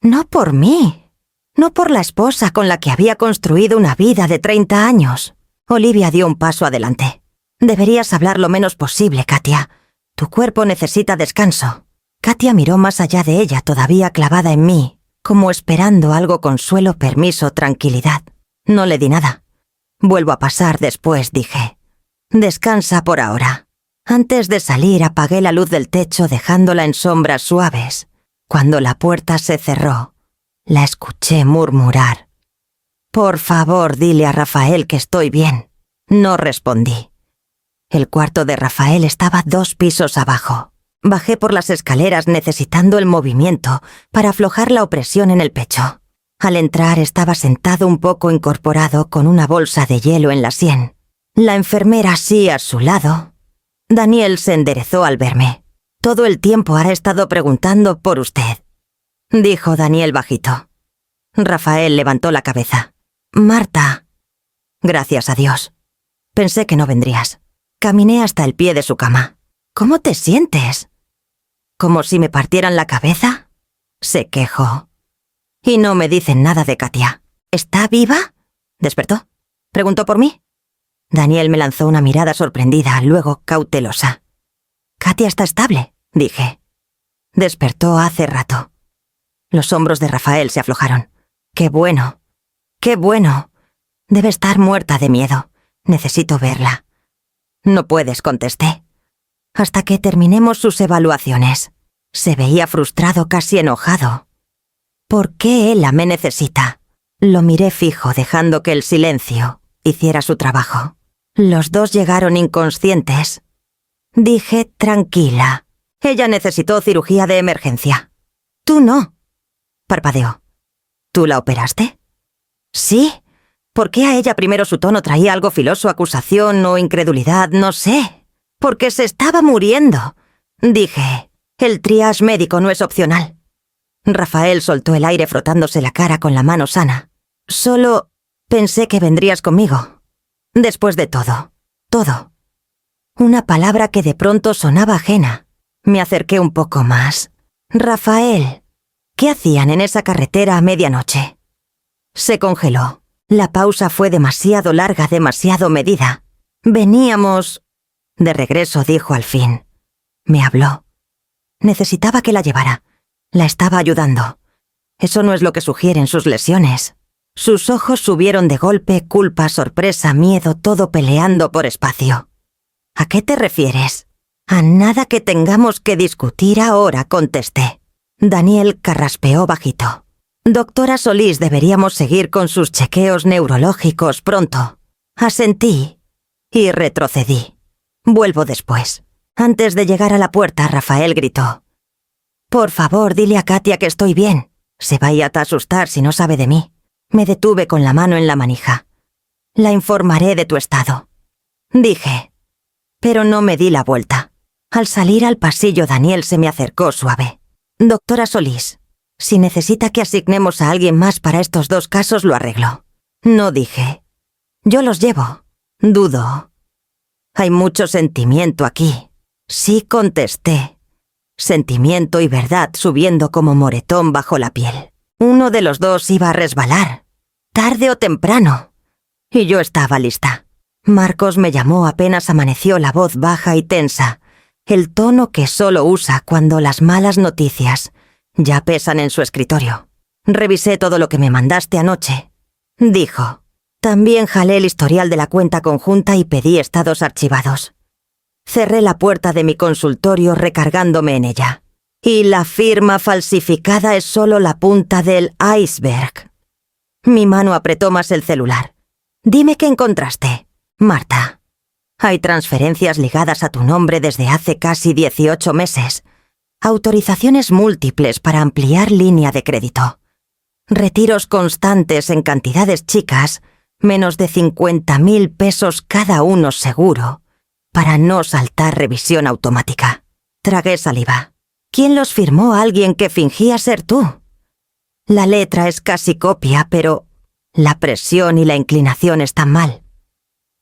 No por mí. No por la esposa con la que había construido una vida de 30 años. Olivia dio un paso adelante. Deberías hablar lo menos posible, Katia. Tu cuerpo necesita descanso. Katia miró más allá de ella, todavía clavada en mí, como esperando algo: consuelo, permiso, tranquilidad. No le di nada. Vuelvo a pasar después, dije. Descansa por ahora. Antes de salir apagué la luz del techo dejándola en sombras suaves. Cuando la puerta se cerró, la escuché murmurar: «Por favor, dile a Rafael que estoy bien». No respondí. El cuarto de Rafael estaba 2 pisos abajo. Bajé por las escaleras necesitando el movimiento para aflojar la opresión en el pecho. Al entrar estaba sentado un poco incorporado con una bolsa de hielo en la sien. La enfermera sí a su lado. Daniel se enderezó al verme. «Todo el tiempo ha estado preguntando por usted», dijo Daniel bajito. Rafael levantó la cabeza. «Marta». «Gracias a Dios. Pensé que no vendrías». Caminé hasta el pie de su cama. «¿Cómo te sientes?» «¿Como si me partieran la cabeza?», se quejó. «Y no me dicen nada de Katia. ¿Está viva?» ¿Despertó? ¿Preguntó por mí?» Daniel me lanzó una mirada sorprendida, luego cautelosa. «Katia está estable», dije. «Despertó hace rato». Los hombros de Rafael se aflojaron. «Qué bueno. Qué bueno. Debe estar muerta de miedo. Necesito verla». «No puedes», contesté. «Hasta que terminemos sus evaluaciones». Se veía frustrado, casi enojado. «¿Por qué Ella me necesita?» Lo miré fijo, dejando que el silencio hiciera su trabajo. Los dos llegaron inconscientes. Dije tranquila. «Ella necesitó cirugía de emergencia». «Tú no». Parpadeó. «¿Tú la operaste?» «Sí». ¿Por qué a ella primero su tono traía algo filoso, acusación o incredulidad? No sé. «Porque se estaba muriendo». Dije, «el triage médico no es opcional». Rafael soltó el aire frotándose la cara con la mano sana. «Solo pensé que vendrías conmigo. Después de todo. Todo». Una palabra que de pronto sonaba ajena. Me acerqué un poco más. «Rafael, ¿qué hacían en esa carretera a medianoche?» Se congeló. La pausa fue demasiado larga, demasiado medida. «Veníamos...» «De regreso», dijo al fin. Me habló. Necesitaba que la llevara. La estaba ayudando. Eso no es lo que sugieren sus lesiones. Sus ojos subieron de golpe, culpa, sorpresa, miedo, todo peleando por espacio. «¿A qué te refieres?» «A nada que tengamos que discutir ahora», contesté. Daniel carraspeó bajito. «Doctora Solís, deberíamos seguir con sus chequeos neurológicos pronto». Asentí y retrocedí. «Vuelvo después». Antes de llegar a la puerta, Rafael gritó: «Por favor, dile a Katia que estoy bien. Se vaya a asustar si no sabe de mí». Me detuve con la mano en la manija. «La informaré de tu estado», dije. Pero no me di la vuelta. Al salir al pasillo, Daniel se me acercó suave. «Doctora Solís, si necesita que asignemos a alguien más para estos 2 casos, lo arreglo». No dije. «Yo los llevo». Dudo. «Hay mucho sentimiento aquí». Sí, contesté. Sentimiento y verdad subiendo como moretón bajo la piel. Uno de los dos iba a resbalar, tarde o temprano. Y yo estaba lista. Marcos me llamó apenas amaneció, la voz baja y tensa, el tono que solo usa cuando las malas noticias ya pesan en su escritorio. «Revisé todo lo que me mandaste anoche», dijo. También jalé el historial de la cuenta conjunta y pedí estados archivados. Cerré la puerta de mi consultorio recargándome en ella. «Y la firma falsificada es solo la punta del iceberg». Mi mano apretó más el celular. «Dime qué encontraste, Marta». «Hay transferencias ligadas a tu nombre desde hace casi 18 meses. Autorizaciones múltiples para ampliar línea de crédito. Retiros constantes en cantidades chicas, menos de 50.000 pesos cada uno seguro, para no saltar revisión automática». Tragué saliva. «¿Quién los firmó? Alguien que fingía ser tú». «La letra es casi copia, pero La presión y la inclinación están mal.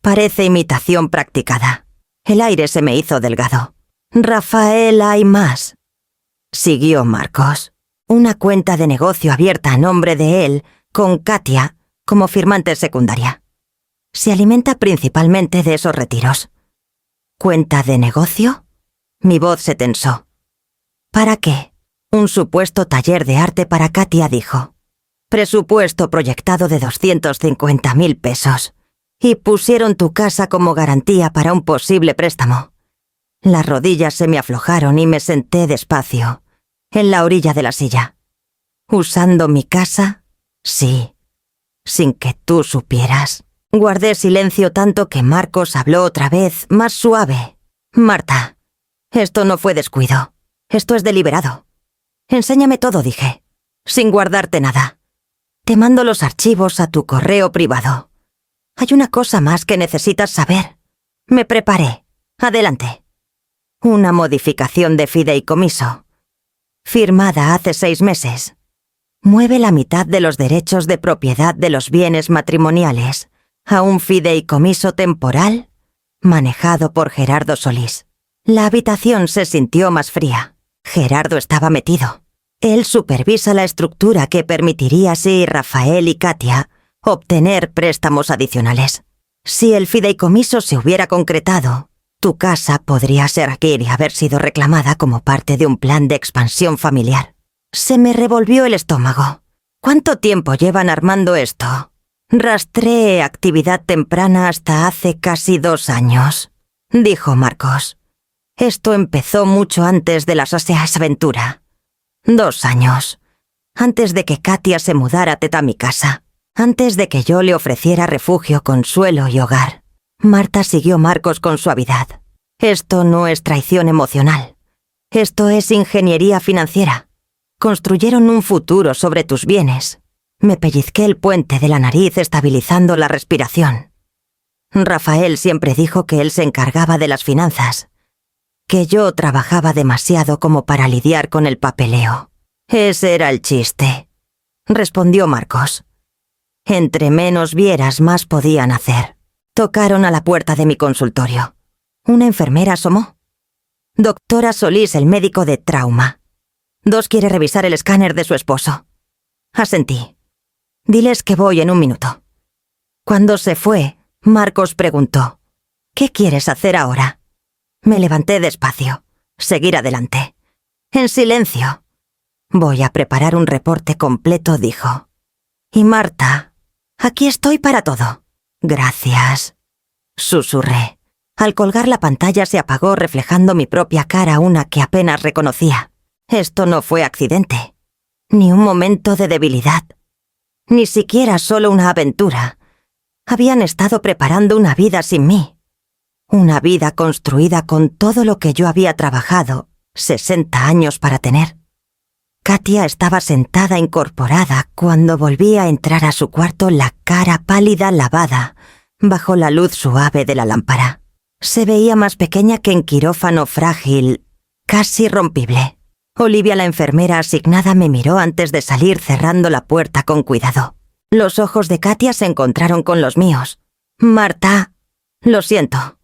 Parece imitación practicada. El aire se me hizo delgado. Rafael, hay más. Siguió Marcos. Una cuenta de negocio abierta a nombre de él, con Katia, como firmante secundaria. Se alimenta principalmente de esos retiros. ¿Cuenta de negocio? Mi voz se tensó. ¿Para qué? Un supuesto taller de arte para Katia, dijo. Presupuesto proyectado de 250.000 pesos. Y pusieron tu casa como garantía para un posible préstamo. Las rodillas se me aflojaron y me senté despacio, en la orilla de la silla. ¿Usando mi casa? Sí. Sin que tú supieras. Guardé silencio tanto que Marcos habló otra vez, más suave. Marta, esto no fue descuido. Esto es deliberado. Enséñame todo, dije, sin guardarte nada. Te mando los archivos a tu correo privado. Hay una cosa más que necesitas saber. Me preparé. Adelante. Una modificación de fideicomiso. Firmada hace 6 meses. Mueve la mitad de los derechos de propiedad de los bienes matrimoniales a un fideicomiso temporal manejado por Gerardo Solís. La habitación se sintió más fría. Gerardo estaba metido. Él supervisa la estructura que permitiría así Rafael y Katia obtener préstamos adicionales. Si el fideicomiso se hubiera concretado, tu casa podría seguir y haber sido reclamada como parte de un plan de expansión familiar. Se me revolvió el estómago. ¿Cuánto tiempo llevan armando esto? Rastreé actividad temprana hasta hace casi 2 años, dijo Marcos. Esto empezó mucho antes de la esa aventura. 2 años. Antes de que Katia se mudara a mi casa. Antes de que yo le ofreciera refugio, consuelo y hogar. Marta siguió Marcos con suavidad. Esto no es traición emocional. Esto es ingeniería financiera. Construyeron un futuro sobre tus bienes. Me pellizqué el puente de la nariz estabilizando la respiración. Rafael siempre dijo que él se encargaba de las finanzas. Que yo trabajaba demasiado como para lidiar con el papeleo. Ese era el chiste, respondió Marcos. Entre menos vieras, más podían hacer. Tocaron a la puerta de mi consultorio. Una enfermera asomó. Doctora Solís, el médico de trauma. 2 quiere revisar el escáner de su esposo. Asentí. Diles que voy en 1 minuto. Cuando se fue, Marcos preguntó: ¿Qué quieres hacer ahora? Me levanté despacio. Seguir adelante. En silencio. Voy a preparar un reporte completo, dijo. Y Marta, aquí estoy para todo. Gracias. Susurré. Al colgar la pantalla se apagó reflejando mi propia cara, una que apenas reconocía. Esto no fue accidente. Ni un momento de debilidad. Ni siquiera solo una aventura. Habían estado preparando una vida sin mí. Una vida construida con todo lo que yo había trabajado 60 años para tener. Katia estaba sentada incorporada cuando volví a entrar a su cuarto, la cara pálida lavada, bajo la luz suave de la lámpara. Se veía más pequeña que en quirófano frágil, casi rompible. Olivia, la enfermera asignada, me miró antes de salir cerrando la puerta con cuidado. Los ojos de Katia se encontraron con los míos. Marta, lo siento.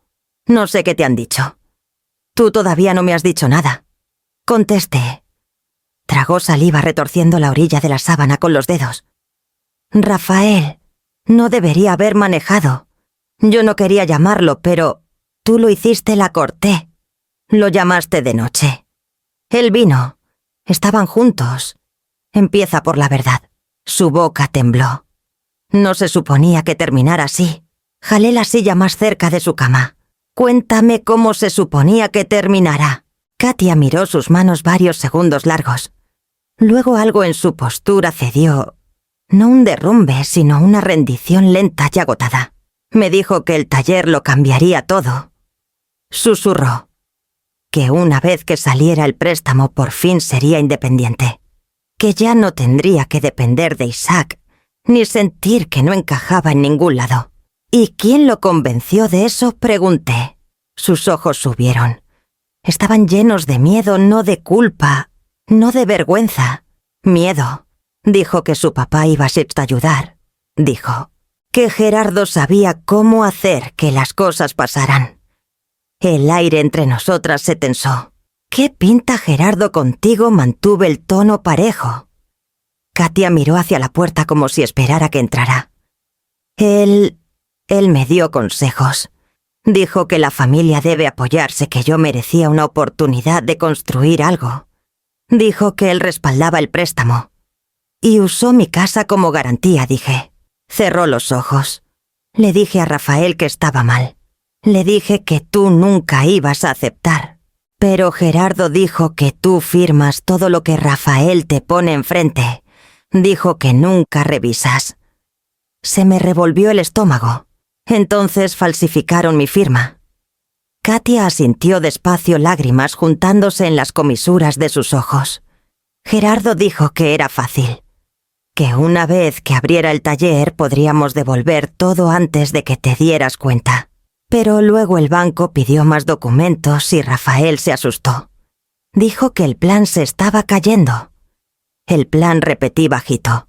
No sé qué te han dicho. Tú todavía no me has dicho nada. Contesté. Tragó saliva retorciendo la orilla de la sábana con los dedos. Rafael, no debería haber manejado. Yo no quería llamarlo, pero tú lo hiciste, la corté. Lo llamaste de noche. Él vino. Estaban juntos. Empieza por la verdad. Su boca tembló. No se suponía que terminara así. Jalé la silla más cerca de su cama. Cuéntame cómo se suponía que terminara. Katia miró sus manos varios segundos largos. Luego algo en su postura cedió. No un derrumbe, sino una rendición lenta y agotada. Me dijo que el taller lo cambiaría todo. Susurró. Que una vez que saliera el préstamo por fin sería independiente. Que ya no tendría que depender de Isaac, ni sentir que no encajaba en ningún lado. ¿Y quién lo convenció de eso?, pregunté. Sus ojos subieron. Estaban llenos de miedo, no de culpa, no de vergüenza. Miedo. Dijo que su papá iba a ayudar. dijo, que Gerardo sabía cómo hacer que las cosas pasaran. El aire entre nosotras se tensó. ¿Qué pinta Gerardo contigo? Mantuve el tono parejo. Katia miró hacia la puerta como si esperara que entrara. Él me dio consejos. Dijo que la familia debe apoyarse, que yo merecía una oportunidad de construir algo. Dijo que él respaldaba el préstamo. Y usó mi casa como garantía, dije. Cerró los ojos. Le dije a Rafael que estaba mal. Le dije que tú nunca ibas a aceptar. Pero Gerardo dijo que tú firmas todo lo que Rafael te pone enfrente. Dijo que nunca revisas. Se me revolvió el estómago. Entonces falsificaron mi firma. Katia asintió despacio, lágrimas juntándose en las comisuras de sus ojos. Gerardo dijo que era fácil. Que una vez que abriera el taller podríamos devolver todo antes de que te dieras cuenta. Pero luego el banco pidió más documentos y Rafael se asustó. Dijo que el plan se estaba cayendo. El plan, repetí bajito.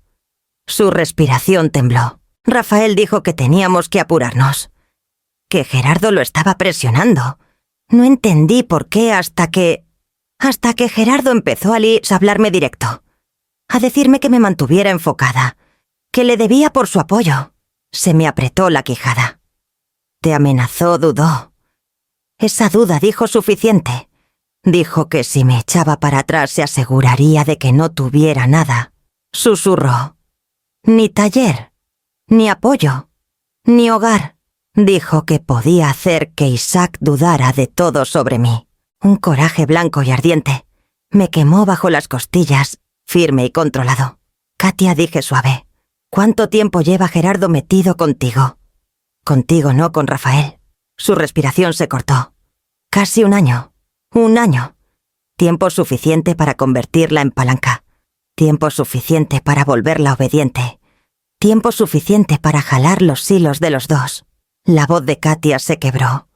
Su respiración tembló. Rafael dijo que teníamos que apurarnos. Que Gerardo lo estaba presionando. No entendí por qué hasta que Gerardo empezó a hablarme directo. A decirme que me mantuviera enfocada. Que le debía por su apoyo. Se me apretó la quijada. Te amenazó, dudó. Esa duda dijo suficiente. Dijo que si me echaba para atrás se aseguraría de que no tuviera nada. Susurró. Ni taller, ni apoyo, ni hogar. Dijo que podía hacer que Isaac dudara de todo sobre mí. Un coraje blanco y ardiente. Me quemó bajo las costillas, firme y controlado. Katia, dije suave. ¿Cuánto tiempo lleva Gerardo metido contigo? Contigo, no con Rafael. Su respiración se cortó. Casi un año. Un año. Tiempo suficiente para convertirla en palanca. Tiempo suficiente para volverla obediente. Tiempo suficiente para jalar los hilos de los dos. La voz de Katia se quebró.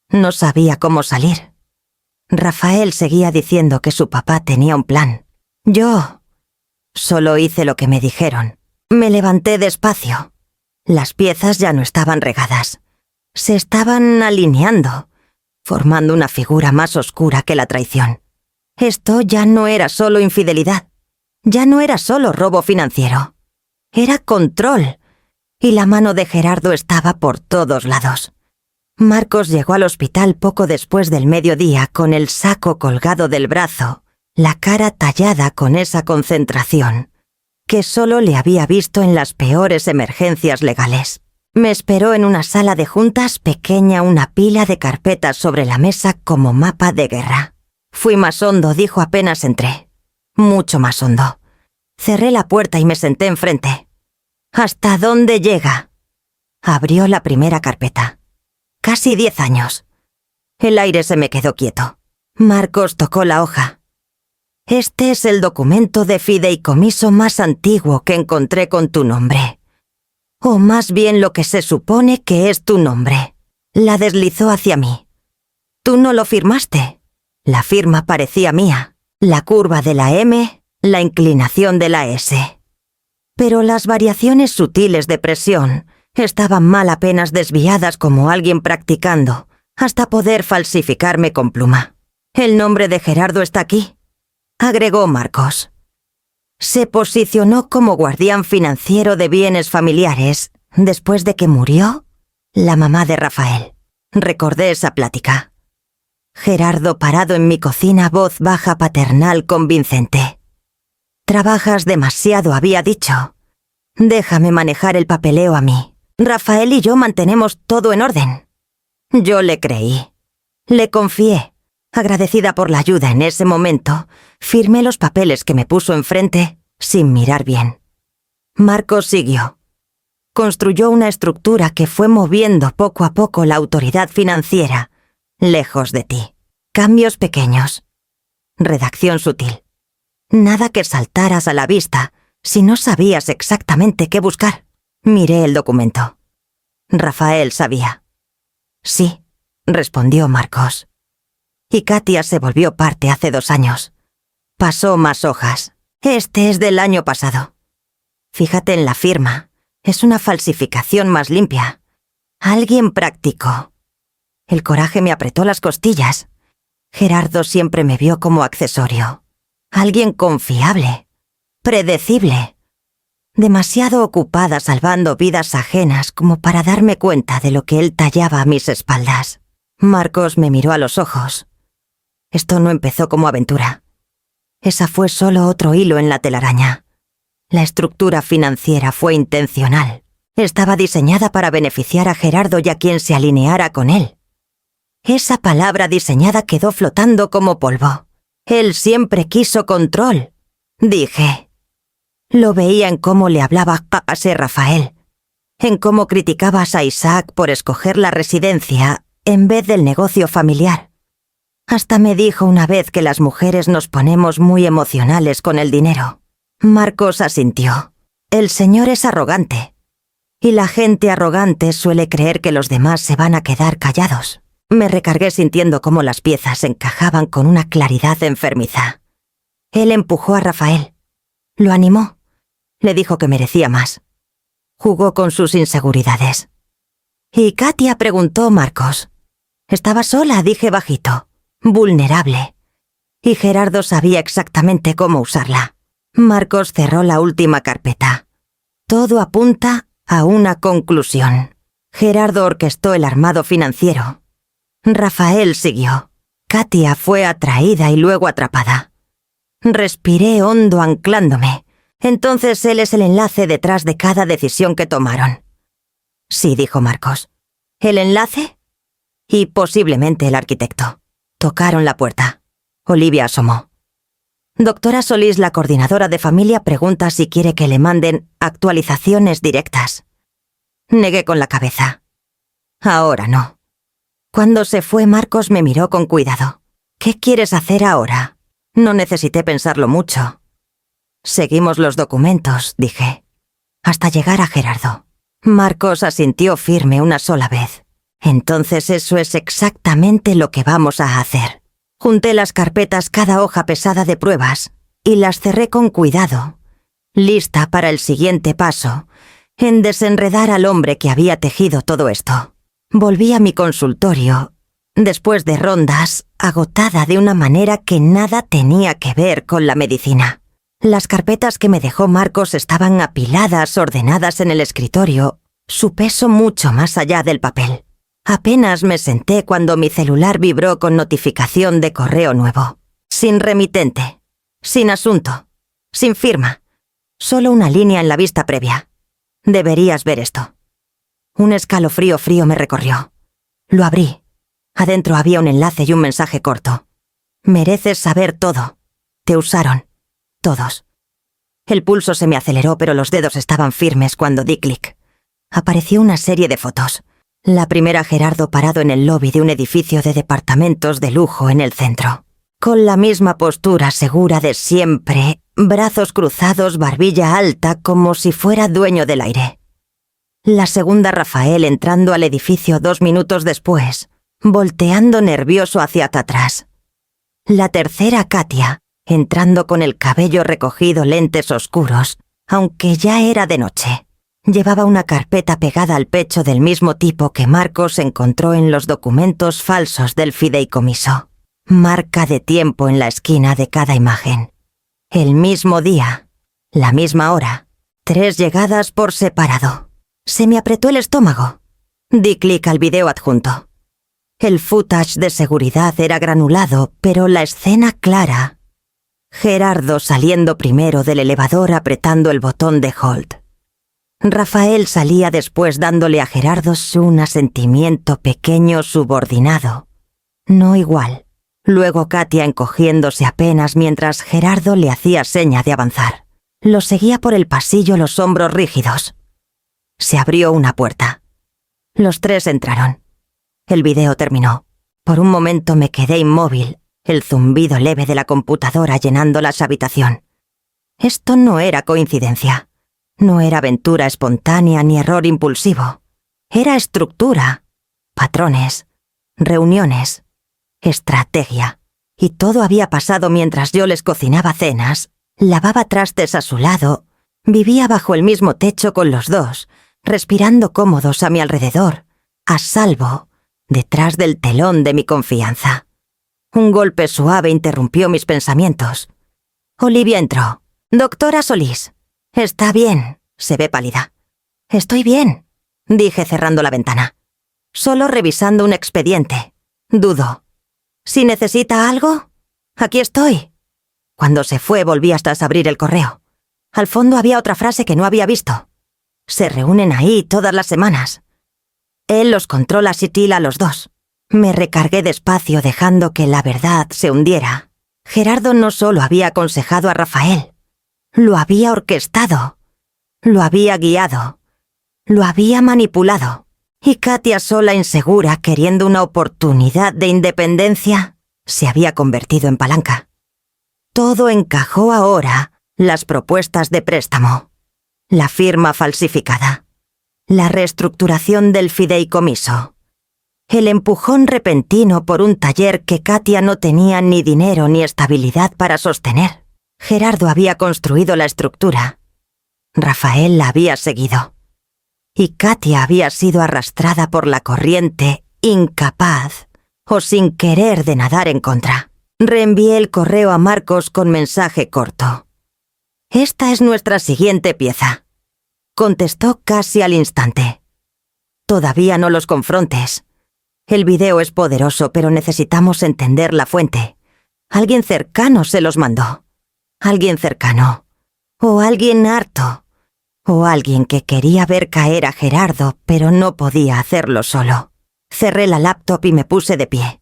No sabía cómo salir. Rafael seguía diciendo que su papá tenía un plan. Yo solo hice lo que me dijeron. Me levanté despacio. Las piezas ya no estaban regadas. Se estaban alineando, formando una figura más oscura que la traición. Esto ya no era solo infidelidad. Ya no era solo robo financiero. Era control. Y la mano de Gerardo estaba por todos lados. Marcos llegó al hospital poco después del mediodía con el saco colgado del brazo, la cara tallada con esa concentración, que solo le había visto en las peores emergencias legales. Me esperó en una sala de juntas pequeña, una pila de carpetas sobre la mesa como mapa de guerra. Fui más hondo, dijo apenas entré. Mucho más hondo. Cerré la puerta y me senté enfrente. ¿Hasta dónde llega? Abrió la primera carpeta. Casi 10 años. El aire se me quedó quieto. Marcos tocó la hoja. Este es el documento de fideicomiso más antiguo que encontré con tu nombre. O más bien lo que se supone que es tu nombre. La deslizó hacia mí. Tú no lo firmaste. La firma parecía mía. La curva de la M, la inclinación de la S. Pero las variaciones sutiles de presión estaban mal apenas desviadas como alguien practicando, hasta poder falsificarme con pluma. El nombre de Gerardo está aquí, agregó Marcos. Se posicionó como guardián financiero de bienes familiares después de que murió la mamá de Rafael. Recordé esa plática. Gerardo parado en mi cocina, voz baja, paternal, convincente. Trabajas demasiado, había dicho. Déjame manejar el papeleo a mí. Rafael y yo mantenemos todo en orden. Yo le creí. Le confié. Agradecida por la ayuda en ese momento, firmé los papeles que me puso enfrente sin mirar bien. Marcos siguió. Construyó una estructura que fue moviendo poco a poco la autoridad financiera, lejos de ti. Cambios pequeños. Redacción sutil. Nada que saltaras a la vista si no sabías exactamente qué buscar. Miré el documento. Rafael sabía. Sí, respondió Marcos. Y Katia se volvió parte hace 2 años. Pasó más hojas. Este es del año pasado. Fíjate en la firma, Es una falsificación más limpia. Alguien práctico. El coraje me apretó las costillas. Gerardo siempre me vio como accesorio. Alguien confiable. Predecible. Demasiado ocupada salvando vidas ajenas como para darme cuenta de lo que él tallaba a mis espaldas. Marcos me miró a los ojos. Esto no empezó como aventura. Esa fue solo otro hilo en la telaraña. La estructura financiera fue intencional. Estaba diseñada para beneficiar a Gerardo y a quien se alineara con él. Esa palabra diseñada quedó flotando como polvo. Él siempre quiso control, dije. Lo veía en cómo le hablaba a Rafael, en cómo criticabas a Isaac por escoger la residencia en vez del negocio familiar. Hasta me dijo una vez que las mujeres nos ponemos muy emocionales con el dinero. Marcos asintió. El señor es arrogante. Y la gente arrogante suele creer que los demás se van a quedar callados. Me recargué sintiendo cómo las piezas encajaban con una claridad enfermiza. Él empujó a Rafael. Lo animó. Le dijo que merecía más. Jugó con sus inseguridades. ¿Y Katia?, preguntó Marcos. Estaba sola, dije bajito. Vulnerable. Y Gerardo sabía exactamente cómo usarla. Marcos cerró la última carpeta. Todo apunta a una conclusión. Gerardo orquestó el armado financiero. Rafael siguió. Katia fue atraída y luego atrapada. Respiré hondo anclándome. Entonces él es el enlace detrás de cada decisión que tomaron. Sí, dijo Marcos. ¿El enlace? Y posiblemente el arquitecto. Tocaron la puerta. Olivia asomó. Doctora Solís, la coordinadora de familia, pregunta si quiere que le manden actualizaciones directas. Negué con la cabeza. Ahora no. Cuando se fue, Marcos me miró con cuidado. ¿Qué quieres hacer ahora? No necesité pensarlo mucho. Seguimos los documentos, dije, hasta llegar a Gerardo. Marcos asintió firme una sola vez. Entonces eso es exactamente lo que vamos a hacer. Junté las carpetas, cada hoja pesada de pruebas, y las cerré con cuidado, lista para el siguiente paso, en desenredar al hombre que había tejido todo esto. Volví a mi consultorio, después de rondas, agotada de una manera que nada tenía que ver con la medicina. Las carpetas que me dejó Marcos estaban apiladas, ordenadas en el escritorio, su peso mucho más allá del papel. Apenas me senté cuando mi celular vibró con notificación de correo nuevo. Sin remitente, sin asunto, sin firma. Solo una línea en la vista previa. Deberías ver esto. Un escalofrío frío me recorrió. Lo abrí. Adentro había un enlace y un mensaje corto. Mereces saber todo. Te usaron. Todos. El pulso se me aceleró, pero los dedos estaban firmes cuando di clic. Apareció una serie de fotos. La primera, Gerardo parado en el lobby de un edificio de departamentos de lujo en el centro. Con la misma postura segura de siempre, brazos cruzados, barbilla alta, como si fuera dueño del aire. La segunda, Rafael entrando al edificio 2 minutos después, volteando nervioso hacia atrás. La tercera, Katia, entrando con el cabello recogido, lentes oscuros, aunque ya era de noche. Llevaba una carpeta pegada al pecho del mismo tipo que Marcos encontró en los documentos falsos del fideicomiso. Marca de tiempo en la esquina de cada imagen. El mismo día, la misma hora, 3 llegadas por separado. Se me apretó el estómago. Di clic al video adjunto. El footage de seguridad era granulado, pero la escena clara. Gerardo saliendo primero del elevador apretando el botón de hold. Rafael salía después dándole a Gerardo un asentimiento pequeño subordinado. No igual. Luego Katia encogiéndose apenas mientras Gerardo le hacía seña de avanzar. Lo seguía por el pasillo, los hombros rígidos. Se abrió una puerta. Los 3 entraron. El video terminó. Por un momento me quedé inmóvil, el zumbido leve de la computadora llenando la habitación. Esto no era coincidencia. No era aventura espontánea ni error impulsivo. Era estructura, patrones, reuniones, estrategia. Y todo había pasado mientras yo les cocinaba cenas, lavaba trastes a su lado, vivía bajo el mismo techo con los dos, respirando cómodos a mi alrededor, a salvo, detrás del telón de mi confianza. Un golpe suave interrumpió mis pensamientos. Olivia entró. «Doctora Solís, está bien», se ve pálida. «Estoy bien», dije cerrando la ventana. «Solo revisando un expediente. Dudo. Si necesita algo, aquí estoy». Cuando se fue volví hasta abrir el correo. Al fondo había otra frase que no había visto. Se reúnen ahí todas las semanas. Él los controla y tila a los dos. Me recargué despacio dejando que la verdad se hundiera. Gerardo no solo había aconsejado a Rafael, lo había orquestado, lo había guiado, lo había manipulado. Y Katia, sola, insegura, queriendo una oportunidad de independencia, se había convertido en palanca. Todo encajó ahora: las propuestas de préstamo, la firma falsificada, la reestructuración del fideicomiso, el empujón repentino por un taller que Katia no tenía ni dinero ni estabilidad para sostener. Gerardo había construido la estructura. Rafael la había seguido. Y Katia había sido arrastrada por la corriente, incapaz o sin querer de nadar en contra. Reenvié el correo a Marcos con mensaje corto. «Esta es nuestra siguiente pieza», contestó casi al instante. «Todavía no los confrontes. El video es poderoso, pero necesitamos entender la fuente. Alguien cercano se los mandó. Alguien cercano. O alguien harto. O alguien que quería ver caer a Gerardo, pero no podía hacerlo solo». Cerré la laptop y me puse de pie.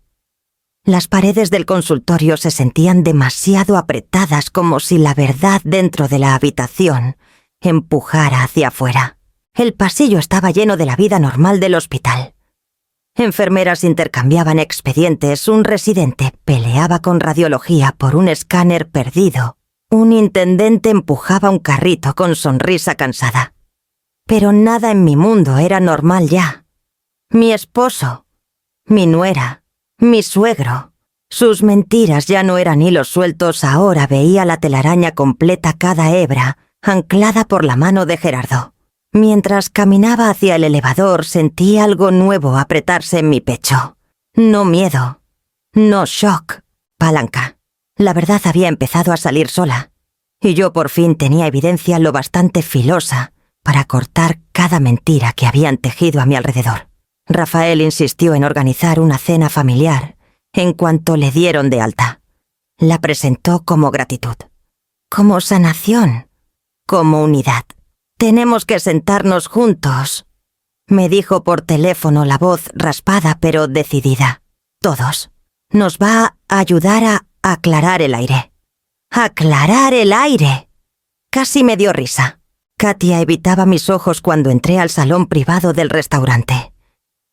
Las paredes del consultorio se sentían demasiado apretadas, como si la verdad dentro de la habitación empujara hacia afuera. El pasillo estaba lleno de la vida normal del hospital. Enfermeras intercambiaban expedientes, un residente peleaba con radiología por un escáner perdido, un intendente empujaba un carrito con sonrisa cansada. Pero nada en mi mundo era normal ya. Mi esposo, mi nuera, mi suegro. Sus mentiras ya no eran hilos sueltos, ahora veía la telaraña completa, cada hebra anclada por la mano de Gerardo. Mientras caminaba hacia el elevador sentí algo nuevo apretarse en mi pecho. No miedo, no shock, palanca. La verdad había empezado a salir sola, y yo por fin tenía evidencia lo bastante filosa para cortar cada mentira que habían tejido a mi alrededor. Rafael insistió en organizar una cena familiar en cuanto le dieron de alta. La presentó como gratitud, como sanación, como unidad. «Tenemos que sentarnos juntos», me dijo por teléfono, la voz raspada pero decidida. «Todos. Nos va a ayudar a aclarar el aire». «¡Aclarar el aire!». Casi me dio risa. Katia evitaba mis ojos cuando entré al salón privado del restaurante.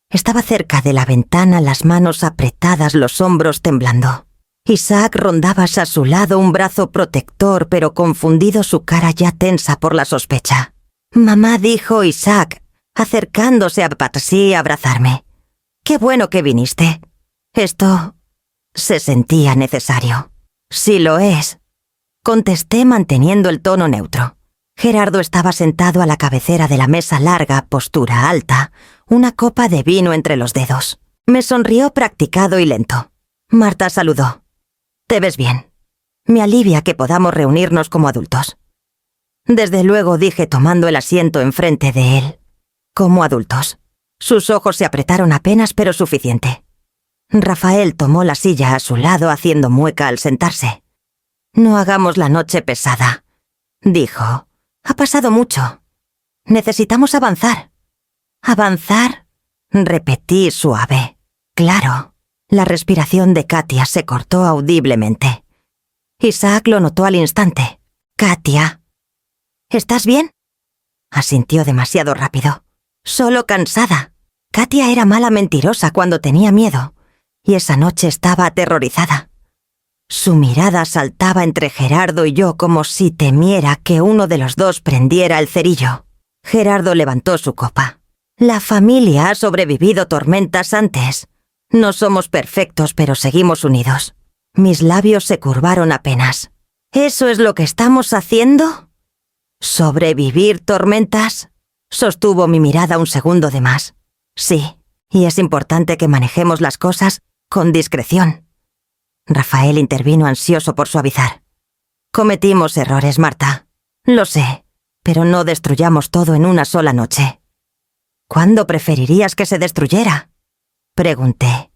Estaba cerca de la ventana, las manos apretadas, los hombros temblando. Isaac rondaba a su lado, un brazo protector, pero confundido, su cara ya tensa por la sospecha. «Mamá», dijo Isaac, acercándose a Patsy a abrazarme. «Qué bueno que viniste. Esto se sentía necesario». «Sí lo es», contesté manteniendo el tono neutro. Gerardo estaba sentado a la cabecera de la mesa larga, postura alta, una copa de vino entre los dedos. Me sonrió practicado y lento. Marta saludó. «Te ves bien. Me alivia que podamos reunirnos como adultos». «Desde luego», dije tomando el asiento enfrente de él. «Como adultos». Sus ojos se apretaron apenas, pero suficiente. Rafael tomó la silla a su lado haciendo mueca al sentarse. «No hagamos la noche pesada», dijo. «Ha pasado mucho. Necesitamos avanzar». «¿Avanzar?», repetí suave. «Claro». La respiración de Katia se cortó audiblemente. Isaac lo notó al instante. «Katia, ¿estás bien?», asintió demasiado rápido. «Solo cansada». Katia era mala mentirosa cuando tenía miedo, y esa noche estaba aterrorizada. Su mirada saltaba entre Gerardo y yo como si temiera que uno de los dos prendiera el cerillo. Gerardo levantó su copa. «La familia ha sobrevivido tormentas antes. No somos perfectos, pero seguimos unidos». Mis labios se curvaron apenas. «¿Eso es lo que estamos haciendo? ¿Sobrevivir tormentas?». Sostuvo mi mirada un segundo de más. Sí, y es importante que manejemos las cosas con discreción. Rafael intervino ansioso por suavizar. Cometimos errores, Marta. Lo sé, pero no destruyamos todo en una sola noche. ¿Cuándo preferirías que se destruyera? Pregunté.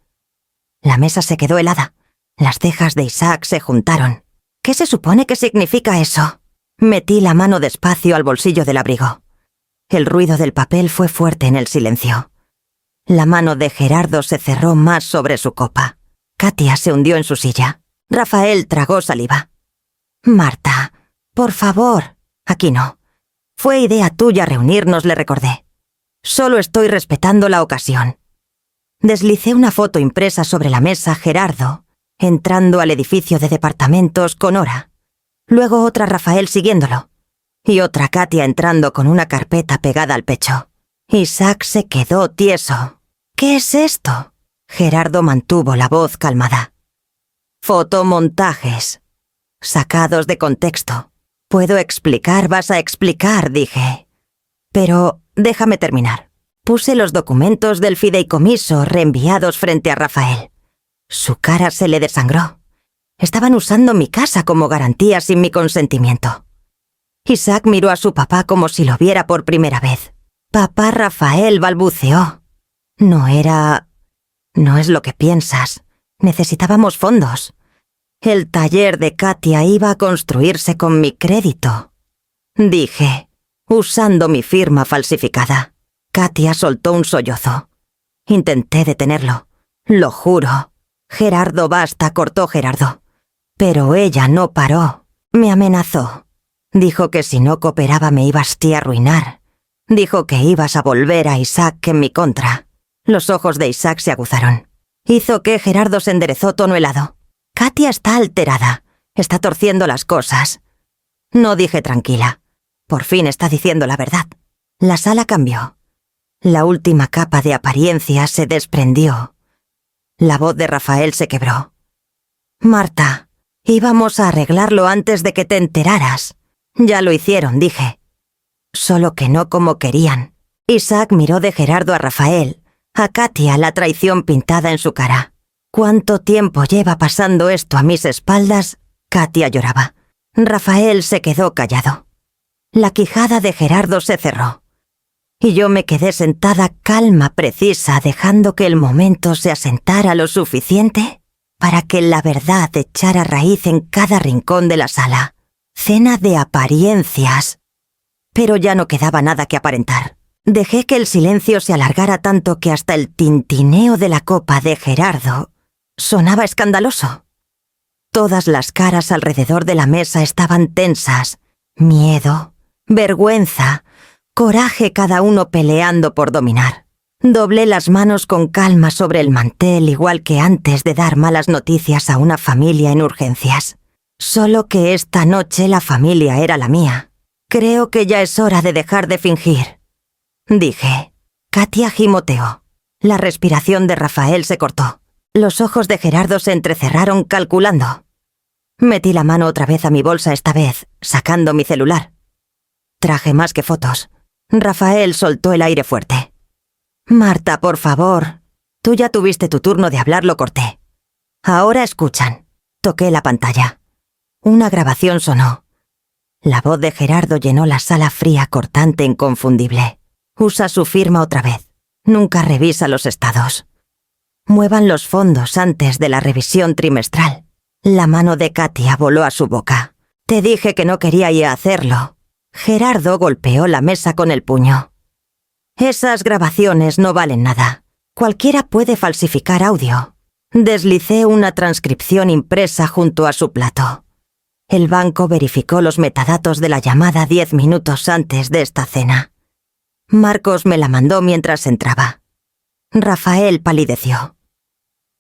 La mesa se quedó helada. Las cejas de Isaac se juntaron. ¿Qué se supone que significa eso? Metí la mano despacio al bolsillo del abrigo. El ruido del papel fue fuerte en el silencio. La mano de Gerardo se cerró más sobre su copa. Katia se hundió en su silla. Rafael tragó saliva. Marta, por favor. Aquí no. Fue idea tuya reunirnos, le recordé. Solo estoy respetando la ocasión. Deslicé una foto impresa sobre la mesa Gerardo, entrando al edificio de departamentos con Nora. Luego otra Rafael siguiéndolo. Y otra Katia entrando con una carpeta pegada al pecho. Isaac se quedó tieso. ¿Qué es esto? Gerardo mantuvo la voz calmada. Fotomontajes. Sacados de contexto. Puedo explicar, vas a explicar, dije. Pero déjame terminar. Puse los documentos del fideicomiso reenviados frente a Rafael. Su cara se le desangró. Estaban usando mi casa como garantía sin mi consentimiento. Isaac miró a su papá como si lo viera por primera vez. Papá Rafael balbuceó. No es lo que piensas. Necesitábamos fondos. El taller de Katia iba a construirse con mi crédito. Dije, usando mi firma falsificada. Katia soltó un sollozo. Intenté detenerlo. Lo juro. Gerardo, basta, cortó Gerardo. Pero ella no paró. Me amenazó. Dijo que si no cooperaba me ibas a arruinar. Dijo que ibas a volver a Isaac en mi contra. Los ojos de Isaac se aguzaron. Hizo que Gerardo se enderezó tono helado. Katia está alterada. Está torciendo las cosas. No dije tranquila. Por fin está diciendo la verdad. La sala cambió. La última capa de apariencia se desprendió. La voz de Rafael se quebró. Marta, íbamos a arreglarlo antes de que te enteraras. Ya lo hicieron, dije. Solo que no como querían. Isaac miró de Gerardo a Rafael, a Katia la traición pintada en su cara. ¿Cuánto tiempo lleva pasando esto a mis espaldas? Katia lloraba. Rafael se quedó callado. La quijada de Gerardo se cerró. Y yo me quedé sentada calma, precisa, dejando que el momento se asentara lo suficiente para que la verdad echara raíz en cada rincón de la sala. Cena de apariencias. Pero ya no quedaba nada que aparentar. Dejé que el silencio se alargara tanto que hasta el tintineo de la copa de Gerardo sonaba escandaloso. Todas las caras alrededor de la mesa estaban tensas. Miedo, vergüenza, coraje, cada uno peleando por dominar. Doblé las manos con calma sobre el mantel, igual que antes de dar malas noticias a una familia en urgencias. Solo que esta noche la familia era la mía. Creo que ya es hora de dejar de fingir. Dije. Katia gimoteó. La respiración de Rafael se cortó. Los ojos de Gerardo se entrecerraron calculando. Metí la mano otra vez a mi bolsa, esta vez sacando mi celular. Traje más que fotos. Rafael soltó el aire fuerte. Marta, por favor. Tú ya tuviste tu turno de hablar, lo corté. Ahora escuchan. Toqué la pantalla. Una grabación sonó. La voz de Gerardo llenó la sala fría, cortante, inconfundible. Usa su firma otra vez. Nunca revisa los estados. Muevan los fondos antes de la revisión trimestral. La mano de Katia voló a su boca. Te dije que no quería ir a hacerlo. Gerardo golpeó la mesa con el puño. Esas grabaciones no valen nada. Cualquiera puede falsificar audio. Deslicé una transcripción impresa junto a su plato. El banco verificó los metadatos de la llamada 10 minutos antes de esta cena. Marcos me la mandó mientras entraba. Rafael palideció.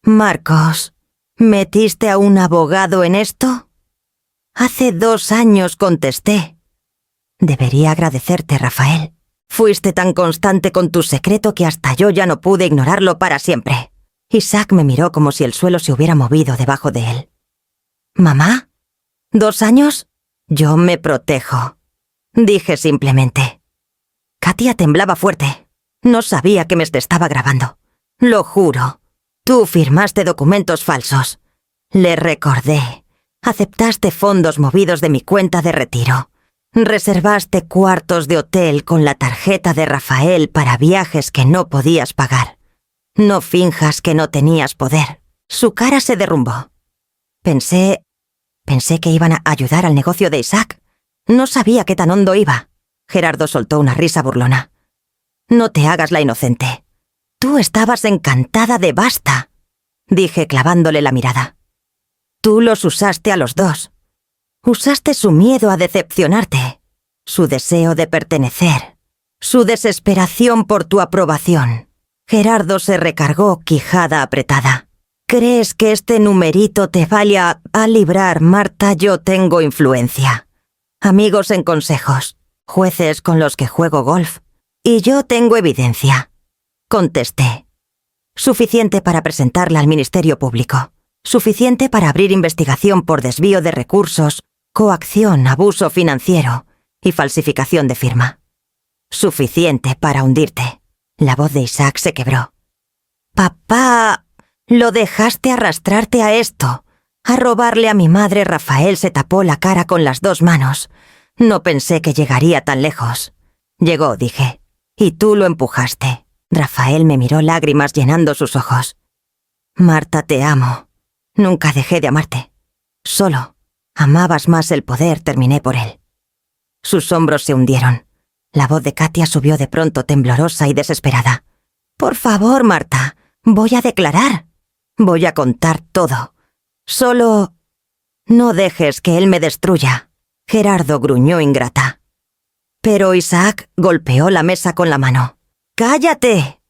Marcos, ¿metiste a un abogado en esto? Hace 2 años, contesté. Debería agradecerte, Rafael. Fuiste tan constante con tu secreto que hasta yo ya no pude ignorarlo para siempre. Isaac me miró como si el suelo se hubiera movido debajo de él. ¿Mamá? 2 años? Yo me protejo. Dije simplemente. Katia temblaba fuerte. No sabía que me estaba grabando. Lo juro. Tú firmaste documentos falsos. Le recordé. Aceptaste fondos movidos de mi cuenta de retiro. Reservaste cuartos de hotel con la tarjeta de Rafael para viajes que no podías pagar. No finjas que no tenías poder. Su cara se derrumbó. Pensé que iban a ayudar al negocio de Isaac. No sabía qué tan hondo iba. Gerardo soltó una risa burlona. No te hagas la inocente. Tú estabas encantada de Basta, dije clavándole la mirada. Tú los usaste a los dos. Usaste su miedo a decepcionarte, su deseo de pertenecer, su desesperación por tu aprobación. Gerardo se recargó, quijada apretada. ¿Crees que este numerito te vaya a librar, Marta? Yo tengo influencia. Amigos en consejos, jueces con los que juego golf. Y yo tengo evidencia. Contesté. Suficiente para presentarla al Ministerio Público. Suficiente para abrir investigación por desvío de recursos, coacción, abuso financiero y falsificación de firma. Suficiente para hundirte. La voz de Isaac se quebró. Papá, lo dejaste arrastrarte a esto. A robarle a mi madre. Rafael se tapó la cara con las dos manos. No pensé que llegaría tan lejos. Llegó, dije. Y tú lo empujaste. Rafael me miró, lágrimas llenando sus ojos. Marta, te amo. Nunca dejé de amarte. Solo amabas más el poder, terminé por él. Sus hombros se hundieron. La voz de Katia subió de pronto, temblorosa y desesperada. Por favor, Marta, voy a declarar. Voy a contar todo. Solo no dejes que él me destruya. Gerardo gruñó ingrata. Pero Isaac golpeó la mesa con la mano. ¡Cállate!,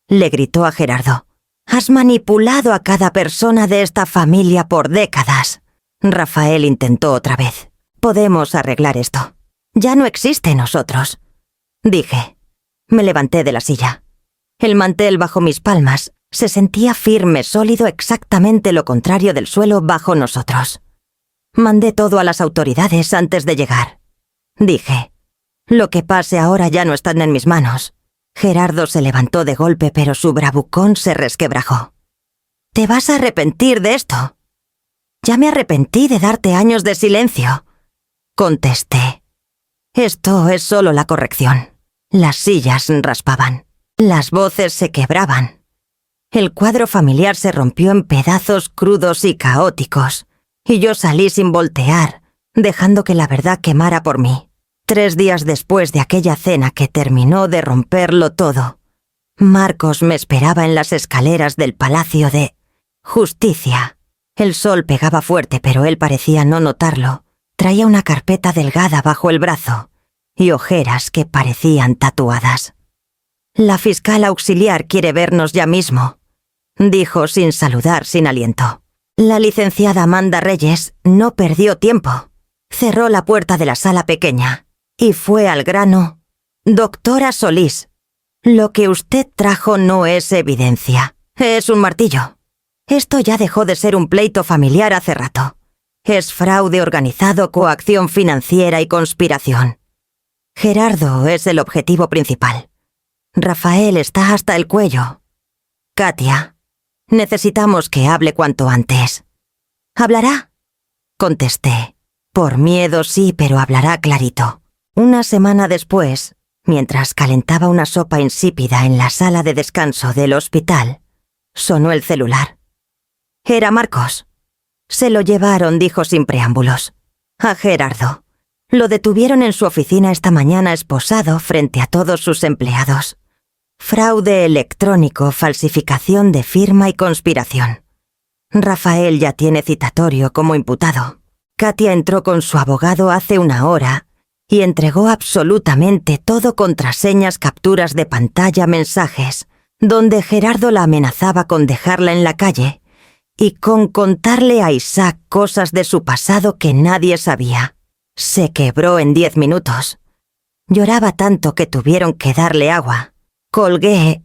le gritó a Gerardo. Has manipulado a cada persona de esta familia por décadas. Rafael intentó otra vez. Podemos arreglar esto. Ya no existe nosotros, dije. Me levanté de la silla. El mantel bajo mis palmas se sentía firme, sólido, exactamente lo contrario del suelo bajo nosotros. Mandé todo a las autoridades antes de llegar, dije. Lo que pase ahora ya no está en mis manos. Gerardo se levantó de golpe, pero su bravucón se resquebrajó. ¿Te vas a arrepentir de esto? Ya me arrepentí de darte años de silencio, contesté. Esto es solo la corrección. Las sillas raspaban. Las voces se quebraban. El cuadro familiar se rompió en pedazos crudos y caóticos, y yo salí sin voltear, dejando que la verdad quemara por mí. 3 días después de aquella cena que terminó de romperlo todo, Marcos me esperaba en las escaleras del Palacio de Justicia. El sol pegaba fuerte, pero él parecía no notarlo. Traía una carpeta delgada bajo el brazo y ojeras que parecían tatuadas. La fiscal auxiliar quiere vernos ya mismo, dijo sin saludar, sin aliento. La licenciada Amanda Reyes no perdió tiempo. Cerró la puerta de la sala pequeña y fue al grano. Doctora Solís, lo que usted trajo no es evidencia, es un martillo. Esto ya dejó de ser un pleito familiar hace rato. Es fraude organizado, coacción financiera y conspiración. Gerardo es el objetivo principal. Rafael está hasta el cuello. Katia, necesitamos que hable cuanto antes. ¿Hablará?, contesté. Por miedo sí, pero hablará clarito. Una semana después, mientras calentaba una sopa insípida en la sala de descanso del hospital, sonó el celular. Era Marcos. Se lo llevaron, dijo sin preámbulos. A Gerardo. Lo detuvieron en su oficina esta mañana esposado frente a todos sus empleados. Fraude electrónico, falsificación de firma y conspiración. Rafael ya tiene citatorio como imputado. Katia entró con su abogado hace 1 hora y entregó absolutamente todo: contraseñas, capturas de pantalla, mensajes, donde Gerardo la amenazaba con dejarla en la calle y con contarle a Isaac cosas de su pasado que nadie sabía. Se quebró en 10 minutos. Lloraba tanto que tuvieron que darle agua. Colgué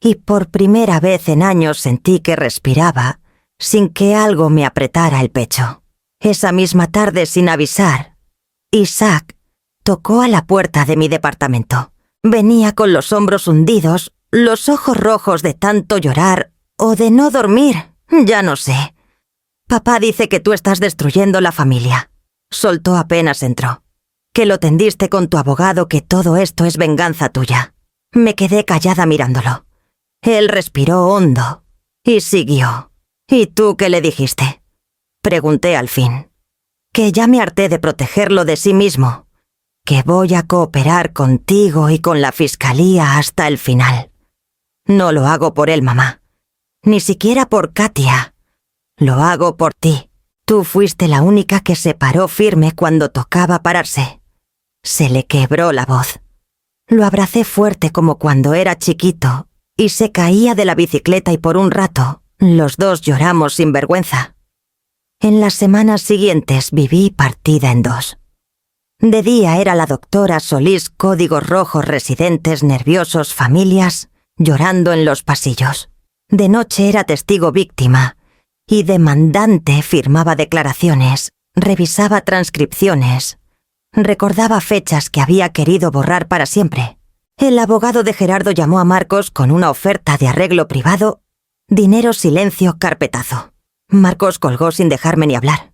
y por primera vez en años sentí que respiraba sin que algo me apretara el pecho. Esa misma tarde, sin avisar, Isaac tocó a la puerta de mi departamento. Venía con los hombros hundidos, los ojos rojos de tanto llorar o de no dormir, ya no sé. Papá dice que tú estás destruyendo la familia. Soltó apenas entró. Que lo tendiste con tu abogado, que todo esto es venganza tuya. Me quedé callada mirándolo. Él respiró hondo y siguió. ¿Y tú qué le dijiste? Pregunté al fin. Que ya me harté de protegerlo de sí mismo. Que voy a cooperar contigo y con la fiscalía hasta el final. No lo hago por él, mamá. Ni siquiera por Katia. Lo hago por ti. Tú fuiste la única que se paró firme cuando tocaba pararse. Se le quebró la voz. Lo abracé fuerte como cuando era chiquito y se caía de la bicicleta y por un rato los dos lloramos sin vergüenza. En las semanas siguientes viví partida en dos. De día era la doctora Solís, códigos rojos, residentes, nerviosos, familias, llorando en los pasillos. De noche era testigo víctima y demandante, firmaba declaraciones, revisaba transcripciones, recordaba fechas que había querido borrar para siempre. El abogado de Gerardo llamó a Marcos con una oferta de arreglo privado, dinero, silencio, carpetazo. Marcos colgó sin dejarme ni hablar.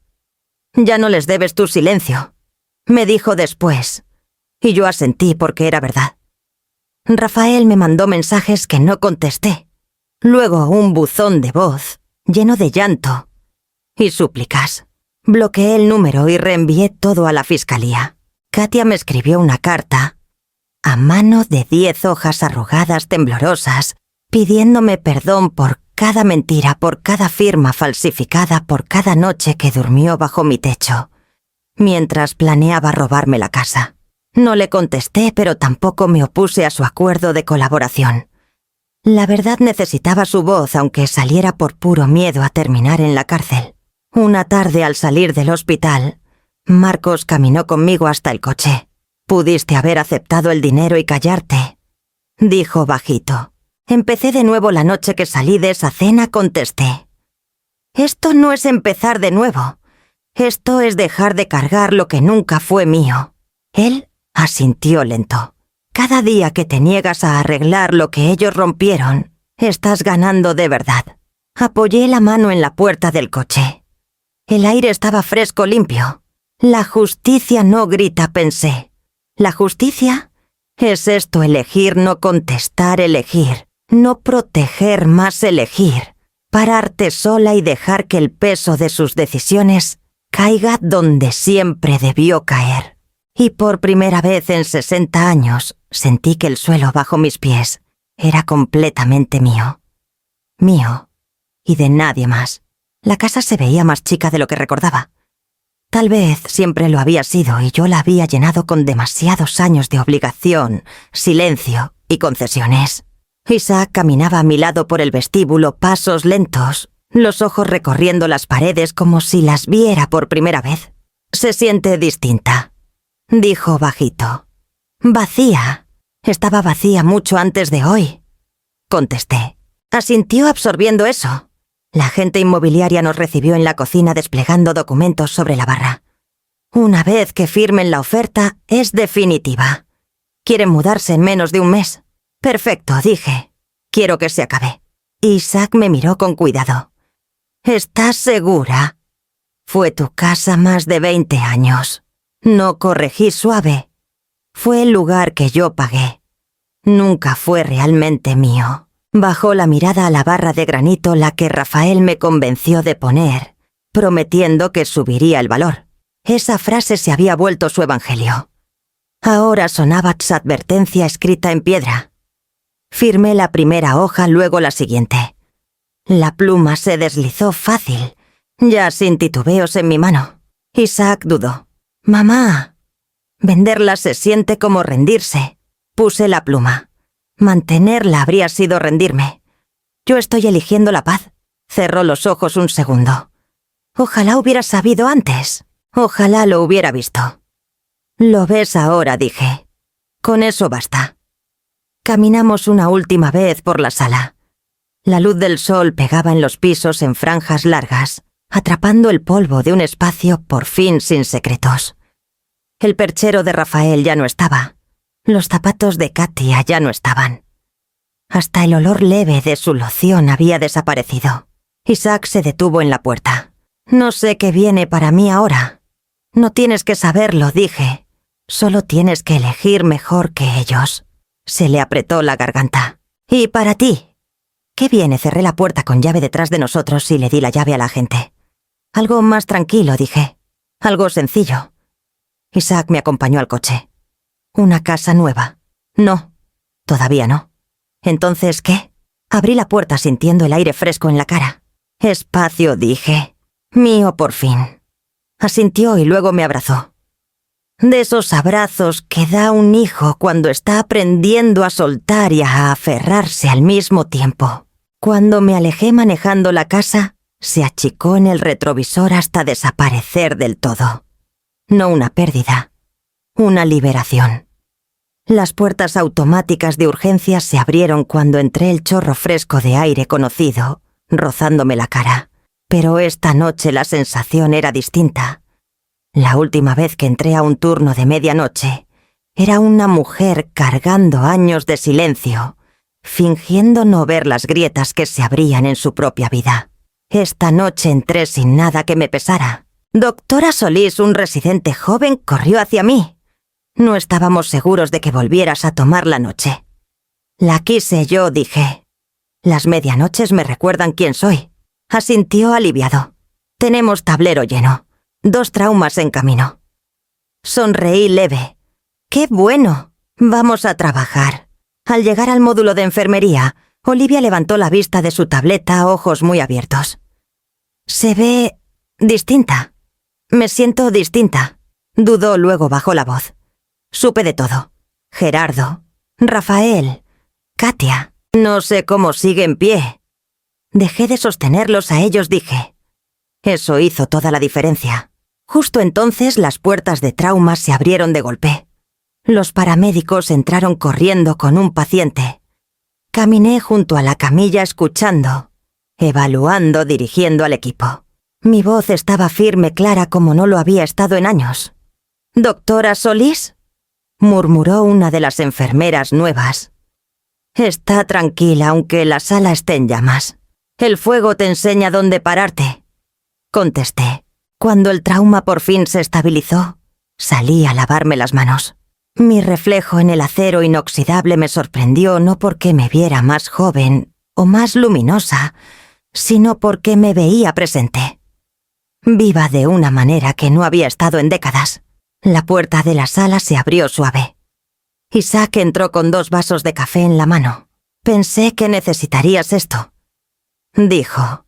«Ya no les debes tu silencio», me dijo después, y yo asentí porque era verdad. Rafael me mandó mensajes que no contesté, luego un buzón de voz lleno de llanto y súplicas. Bloqueé el número y reenvié todo a la fiscalía. Katia me escribió una carta, a mano de 10 hojas arrugadas, temblorosas, pidiéndome perdón por cada mentira, por cada firma falsificada, por cada noche que durmió bajo mi techo, mientras planeaba robarme la casa. No le contesté, pero tampoco me opuse a su acuerdo de colaboración. La verdad necesitaba su voz, aunque saliera por puro miedo a terminar en la cárcel. Una tarde al salir del hospital, Marcos caminó conmigo hasta el coche. «Pudiste haber aceptado el dinero y callarte», dijo bajito. Empecé de nuevo la noche que salí de esa cena, contesté. «Esto no es empezar de nuevo. Esto es dejar de cargar lo que nunca fue mío». Él asintió lento. «Cada día que te niegas a arreglar lo que ellos rompieron, estás ganando de verdad». Apoyé la mano en la puerta del coche. El aire estaba fresco, limpio. La justicia no grita, pensé. La justicia es esto, elegir, no contestar, elegir. No proteger, más elegir. Pararte sola y dejar que el peso de sus decisiones caiga donde siempre debió caer. Y por primera vez en 60 años sentí que el suelo bajo mis pies era completamente mío. Mío y de nadie más. La casa se veía más chica de lo que recordaba. Tal vez siempre lo había sido y yo la había llenado con demasiados años de obligación, silencio y concesiones. Isaac caminaba a mi lado por el vestíbulo, pasos lentos, los ojos recorriendo las paredes como si las viera por primera vez. «Se siente distinta», dijo bajito. «Vacía. Estaba vacía mucho antes de hoy», contesté. Asintió absorbiendo eso. La agente inmobiliaria nos recibió en la cocina desplegando documentos sobre la barra. «Una vez que firmen la oferta, es definitiva. Quieren mudarse en menos de un mes». «Perfecto», dije. «Quiero que se acabe». Isaac me miró con cuidado. «¿Estás segura? Fue tu casa más de 20 años. No corregí suave. Fue el lugar que yo pagué. Nunca fue realmente mío». Bajó la mirada a la barra de granito, la que Rafael me convenció de poner, prometiendo que subiría el valor. Esa frase se había vuelto su evangelio. Ahora sonaba su advertencia escrita en piedra. Firmé la primera hoja, luego la siguiente. La pluma se deslizó fácil, ya sin titubeos en mi mano. Isaac dudó. «Mamá, venderla se siente como rendirse». Puse la pluma. Mantenerla habría sido rendirme. «Yo estoy eligiendo la paz». Cerró los ojos un segundo. «Ojalá hubiera sabido antes. Ojalá lo hubiera visto». «Lo ves ahora», dije. «Con eso basta». Caminamos una última vez por la sala. La luz del sol pegaba en los pisos en franjas largas, atrapando el polvo de un espacio por fin sin secretos. El perchero de Rafael ya no estaba. Los zapatos de Katia ya no estaban. Hasta el olor leve de su loción había desaparecido. Isaac se detuvo en la puerta. «No sé qué viene para mí ahora». «No tienes que saberlo», dije. «Solo tienes que elegir mejor que ellos». Se le apretó la garganta. «¿Y para ti?» «¿Qué viene?» Cerré la puerta con llave detrás de nosotros y le di la llave a la agente. «Algo más tranquilo», dije. «Algo sencillo». Isaac me acompañó al coche. «¿Una casa nueva?» «No, todavía no». «¿Entonces qué?» Abrí la puerta sintiendo el aire fresco en la cara. «Espacio», dije. «Mío por fin». Asintió y luego me abrazó. De esos abrazos que da un hijo cuando está aprendiendo a soltar y a aferrarse al mismo tiempo. Cuando me alejé manejando la casa, se achicó en el retrovisor hasta desaparecer del todo. No una pérdida, una liberación. Las puertas automáticas de urgencias se abrieron cuando entré el chorro fresco de aire conocido, rozándome la cara. Pero esta noche la sensación era distinta. La última vez que entré a un turno de medianoche, era una mujer cargando años de silencio, fingiendo no ver las grietas que se abrían en su propia vida. Esta noche entré sin nada que me pesara. Doctora Solís, un residente joven, corrió hacia mí. No estábamos seguros de que volvieras a tomar la noche. La quise yo, dije. Las medianoches me recuerdan quién soy. Asintió aliviado. Tenemos tablero lleno. 2 traumas en camino. Sonreí leve. ¡Qué bueno! Vamos a trabajar. Al llegar al módulo de enfermería, Olivia levantó la vista de su tableta, ojos muy abiertos. Se ve distinta. Me siento distinta. Dudó, luego bajó la voz. Supe de todo. Gerardo, Rafael, Katia. No sé cómo sigue en pie. Dejé de sostenerlos a ellos, dije. Eso hizo toda la diferencia. Justo entonces las puertas de trauma se abrieron de golpe. Los paramédicos entraron corriendo con un paciente. Caminé junto a la camilla escuchando, evaluando, dirigiendo al equipo. Mi voz estaba firme, clara como no lo había estado en años. «¿Doctora Solís?», murmuró una de las enfermeras nuevas. «Está tranquila aunque la sala esté en llamas. El fuego te enseña dónde pararte», contesté. Cuando el trauma por fin se estabilizó, salí a lavarme las manos. Mi reflejo en el acero inoxidable me sorprendió no porque me viera más joven o más luminosa, sino porque me veía presente. Viva de una manera que no había estado en décadas. La puerta de la sala se abrió suave. Isaac entró con 2 vasos de café en la mano. «Pensé que necesitarías esto», dijo.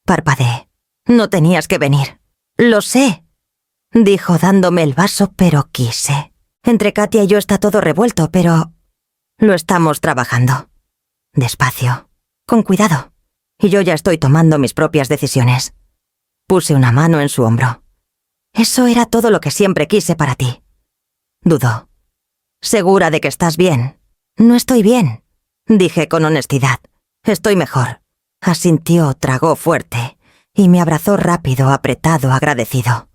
Parpadeé. «No tenías que venir». «Lo sé», dijo dándome el vaso, pero quise. «Entre Katia y yo está todo revuelto, pero lo estamos trabajando. Despacio, con cuidado. Y yo ya estoy tomando mis propias decisiones». Puse una mano en su hombro. «Eso era todo lo que siempre quise para ti». Dudó. «¿Segura de que estás bien?» «No estoy bien», dije con honestidad. «Estoy mejor». Asintió, tragó fuerte y me abrazó rápido, apretado, agradecido.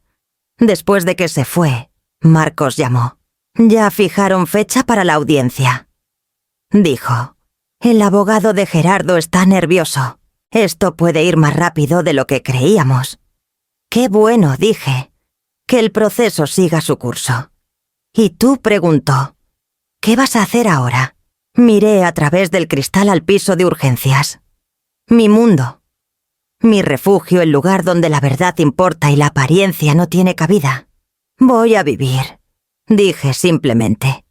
Después de que se fue, Marcos llamó. «¿Ya fijaron fecha para la audiencia?», dijo. «El abogado de Gerardo está nervioso. Esto puede ir más rápido de lo que creíamos». «Qué bueno», dije. «Que el proceso siga su curso». «¿Y tú?», preguntó. «¿Qué vas a hacer ahora?». Miré a través del cristal al piso de urgencias. Mi mundo. Mi refugio, el lugar donde la verdad importa y la apariencia no tiene cabida. «Voy a vivir», dije simplemente.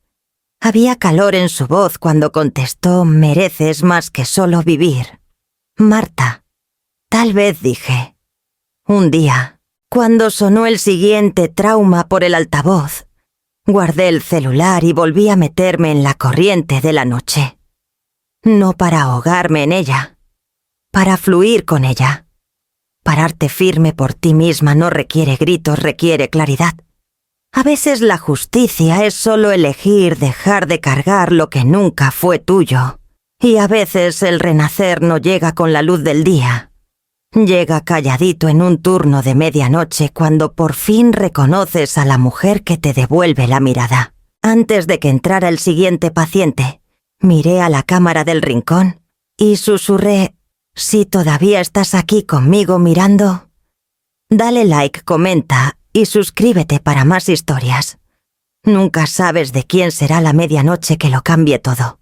Había calor en su voz cuando contestó: «Mereces más que solo vivir». «Marta». «Tal vez», dije. Un día, cuando sonó el siguiente trauma por el altavoz, guardé el celular y volví a meterme en la corriente de la noche. No para ahogarme en ella, para fluir con ella. Pararte firme por ti misma no requiere gritos, requiere claridad. A veces la justicia es solo elegir dejar de cargar lo que nunca fue tuyo. Y a veces el renacer no llega con la luz del día. Llega calladito en un turno de medianoche cuando por fin reconoces a la mujer que te devuelve la mirada. Antes de que entrara el siguiente paciente, miré a la cámara del rincón y susurré: si todavía estás aquí conmigo mirando, dale like, comenta y suscríbete para más historias. Nunca sabes de quién será la medianoche que lo cambie todo.